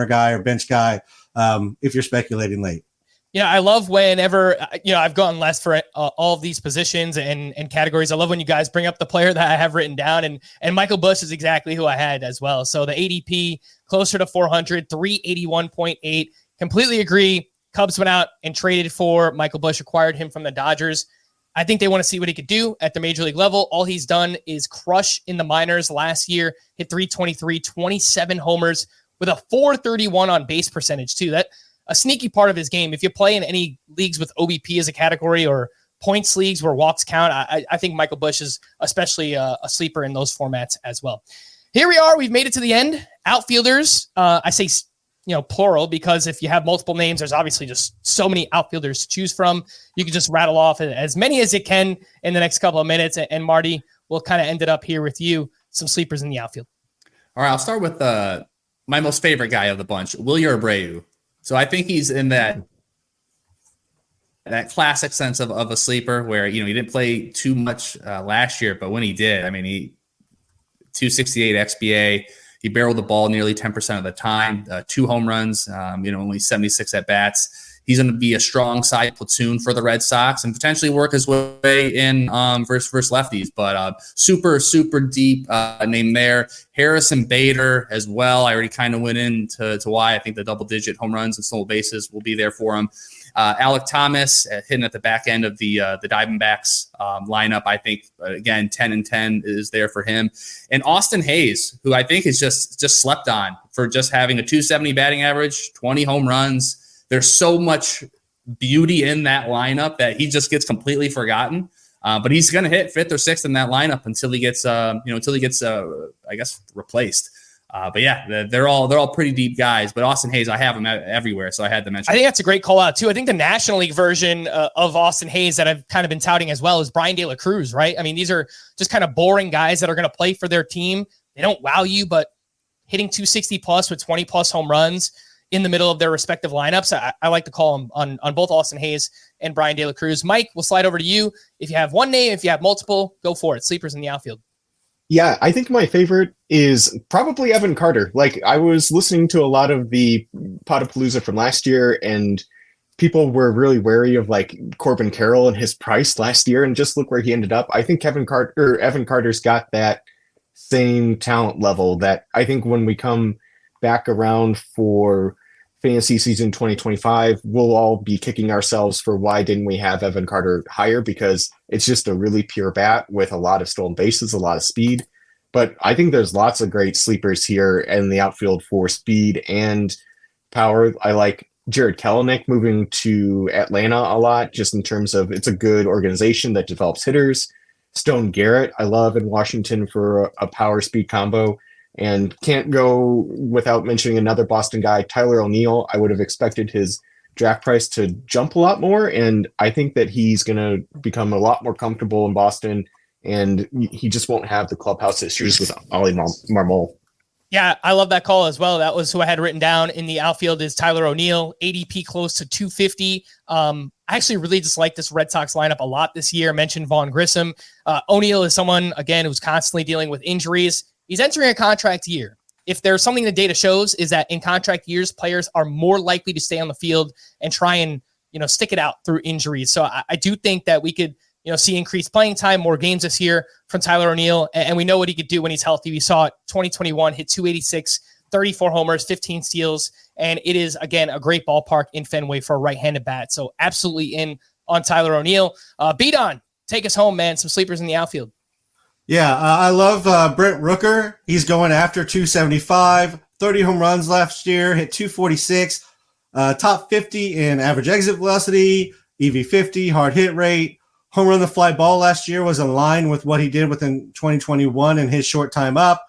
guy or bench guy if you're speculating late. I love whenever, I've gone less for all of these positions and categories. I love when you guys bring up the player that I have written down, and Michael Busch is exactly who I had as well. So the ADP closer to 400, 381.8. Completely agree. Cubs went out and traded for Michael Busch, acquired him from the Dodgers. I think they want to see what he could do at the major league level. All he's done is crush in the minors last year, hit 323, 27 homers with a 431 on base percentage too. That a sneaky part of his game. If you play in any leagues with OBP as a category or points leagues where walks count, I think Michael Busch is especially a sleeper in those formats as well. Here we are. We've made it to the end. Outfielders, I say, plural, because if you have multiple names, there's obviously just so many outfielders to choose from. You can just rattle off as many as you can in the next couple of minutes. And Marty, we'll kind of end it up here with you, some sleepers in the outfield. All right, I'll start with my most favorite guy of the bunch, Wilyer Abreu. So I think he's in that classic sense of a sleeper where, he didn't play too much last year, but when he did, I mean, 268 XBA. He barreled the ball nearly 10% of the time, 2 home runs, only 76 at bats. He's going to be a strong side platoon for the Red Sox and potentially work his way in versus lefties. But super, super deep name there. Harrison Bader as well. I already kind of went into why I think the double-digit home runs and stolen bases will be there for him. Alec Thomas hitting at the back end of the Diamondbacks lineup. I think, again, 10-10 is there for him. And Austin Hayes, who I think is just slept on for just having a 270 batting average, 20 home runs. There's so much beauty in that lineup that he just gets completely forgotten. But he's going to hit 5th or 6th in that lineup until he gets, I guess, replaced. But yeah, they're all pretty deep guys. But Austin Hayes, I have him everywhere, so I had to mention. I think that's a great call out too. I think the National League version of Austin Hayes that I've kind of been touting as well is Brian De La Cruz, right? I mean, these are just kind of boring guys that are going to play for their team. They don't wow you, but hitting 260 plus with 20 plus home runs in the middle of their respective lineups. I like to call them on both Austin Hayes and Brian De La Cruz. Mike, we'll slide over to you. If you have one name, if you have multiple, go for it. Sleepers in the outfield. Yeah, I think my favorite is probably Evan Carter. Like, I was listening to a lot of the Podapallooza from last year, and people were really wary of like Corbin Carroll and his price last year, and just look where he ended up. I think Evan Carter's got that same talent level that I think when we come back around for fantasy season 2025, we'll all be kicking ourselves for why didn't we have Evan Carter higher, because it's just a really pure bat with a lot of stolen bases, a lot of speed. But I think there's lots of great sleepers here in the outfield for speed and power. I like Jared Kelenic moving to Atlanta a lot, just in terms of it's a good organization that develops hitters. Stone Garrett, I love in Washington for a power speed combo. And can't go without mentioning another Boston guy, Tyler O'Neill. I would have expected his draft price to jump a lot more, and I think that he's going to become a lot more comfortable in Boston, and he just won't have the clubhouse issues with Ollie Marmol. Yeah, I love that call as well. That was who I had written down in the outfield is Tyler O'Neill, ADP close to 250. I actually really just like this Red Sox lineup a lot this year. I mentioned Vaughn Grissom. O'Neill is someone, again, who's constantly dealing with injuries. He's entering a contract year. If there's something the data shows is that in contract years, players are more likely to stay on the field and try and, stick it out through injuries. So I do think that we could, see increased playing time, more games this year from Tyler O'Neill. And we know what he could do when he's healthy. We saw it 2021, hit 286, 34 homers, 15 steals. And it is, again, a great ballpark in Fenway for a right-handed bat. So absolutely in on Tyler O'Neill. Beat-On, take us home, man. Some sleepers in the outfield. Yeah, I love Brent Rooker. He's going after 275, 30 home runs last year, hit 246, top 50 in average exit velocity, EV50, hard hit rate. Home run the fly ball last year was in line with what he did within 2021 in his short time up.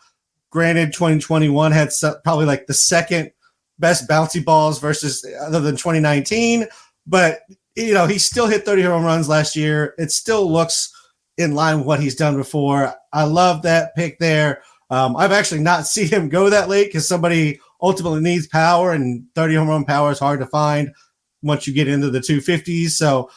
Granted, 2021 had probably like the second best bouncy balls versus other than 2019, but he still hit 30 home runs last year. It still looks in line with what he's done before. I love that pick there. I've actually not seen him go that late because somebody ultimately needs power, and 30 home run power is hard to find once you get into the 250s. So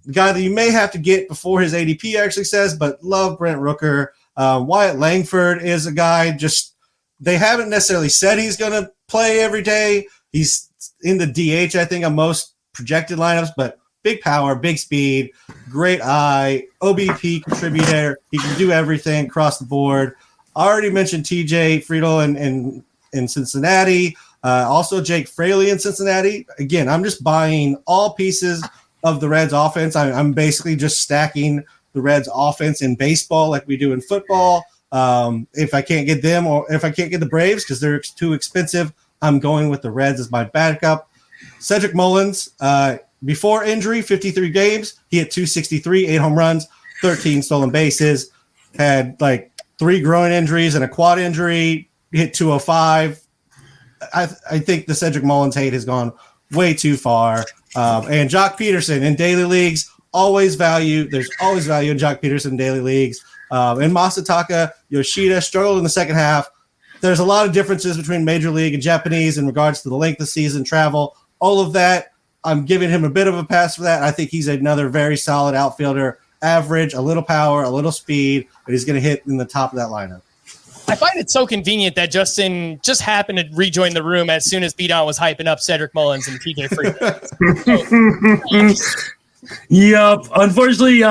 the guy that you may have to get before his ADP actually says, but love Brent Rooker. Wyatt Langford is a guy, just they haven't necessarily said he's going to play every day. He's in the DH, I think, on most projected lineups, but big power, big speed, great eye, OBP contributor. He can do everything across the board. I already mentioned TJ Friedel in Cincinnati. Also Jake Fraley in Cincinnati. Again, I'm just buying all pieces of the Reds offense. I'm basically just stacking the Reds offense in baseball like we do in football. If I can't get them, or if I can't get the Braves because they're too expensive, I'm going with the Reds as my backup. Cedric Mullins, before injury, 53 games. He had 263, 8 home runs, 13 stolen bases. Had like 3 groin injuries and a quad injury. Hit 205. I think the Cedric Mullins hate has gone way too far. And Jock Peterson in daily leagues, always value. There's always value in Jock Peterson in daily leagues. And Masataka Yoshida struggled in the second half. There's a lot of differences between Major League and Japanese in regards to the length of season, travel, all of that. I'm giving him a bit of a pass for that. I think he's another very solid outfielder, average, a little power, a little speed, but he's going to hit in the top of that lineup. I find it so convenient that Justin just happened to rejoin the room as soon as B-Don was hyping up Cedric Mullins and TJ Freeman. Yep. Unfortunately,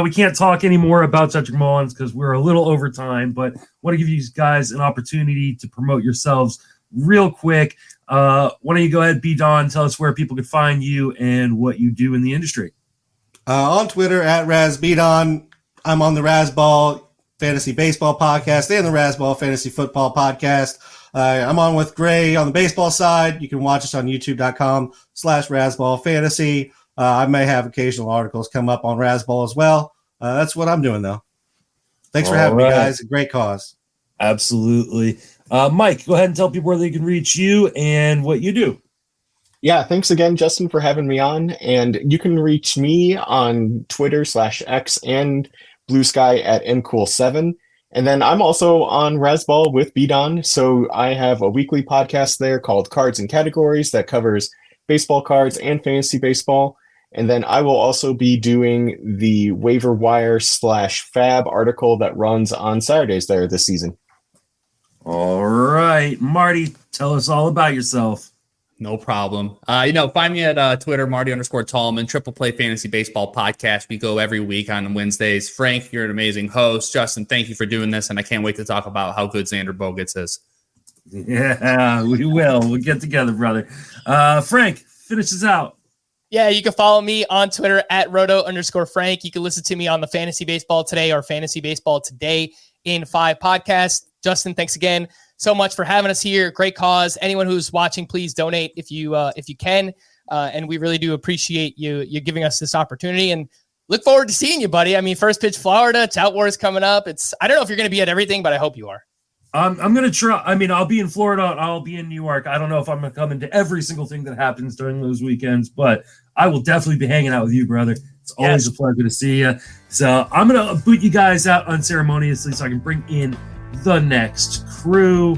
we can't talk anymore about Cedric Mullins because we're a little over time, but want to give you guys an opportunity to promote yourselves real quick. Why don't you go ahead, B-Don, tell us where people can find you and what you do in the industry. On Twitter at RazBdon. I'm on the Razzball Fantasy Baseball Podcast and the Razzball Fantasy Football Podcast. I'm on with Gray on the baseball side. You can watch us on youtube.com/Razzball Fantasy. I may have occasional articles come up on Razzball as well. That's what I'm doing, though. Thanks for having me, guys. A great cause. Absolutely. Mike, go ahead and tell people where they can reach you and what you do. Yeah, thanks again, Justin, for having me on. And you can reach me on Twitter/X and Blue Sky at mcool7. And then I'm also on Razzball with B-Don. So I have a weekly podcast there called Cards and Categories that covers baseball cards and fantasy baseball. And then I will also be doing the waiver wire /fab article that runs on Saturdays there this season. All right. Marty, tell us all about yourself. No problem. Find me at Twitter, Marty_Tallman, Triple Play Fantasy Baseball Podcast. We go every week on Wednesdays. Frank, you're an amazing host. Justin, thank you for doing this, and I can't wait to talk about how good Xander Bogaerts is. Yeah, we will. We'll get together, brother. Frank, finish us out. Yeah, you can follow me on Twitter at Roto_Frank. You can listen to me on the Fantasy Baseball Today or Fantasy Baseball Today in 5 podcast. Justin, thanks again so much for having us here. Great cause. Anyone who's watching, please donate if you can. And we really do appreciate you giving us this opportunity and look forward to seeing you, buddy. I mean, First Pitch Florida, Tout Wars coming up. I don't know if you're going to be at everything, but I hope you are. I'm going to try. I mean, I'll be in Florida. I'll be in New York. I don't know if I'm going to come into every single thing that happens during those weekends, but I will definitely be hanging out with you, brother. It's always a pleasure to see you. So I'm going to boot you guys out unceremoniously so I can bring in the next crew.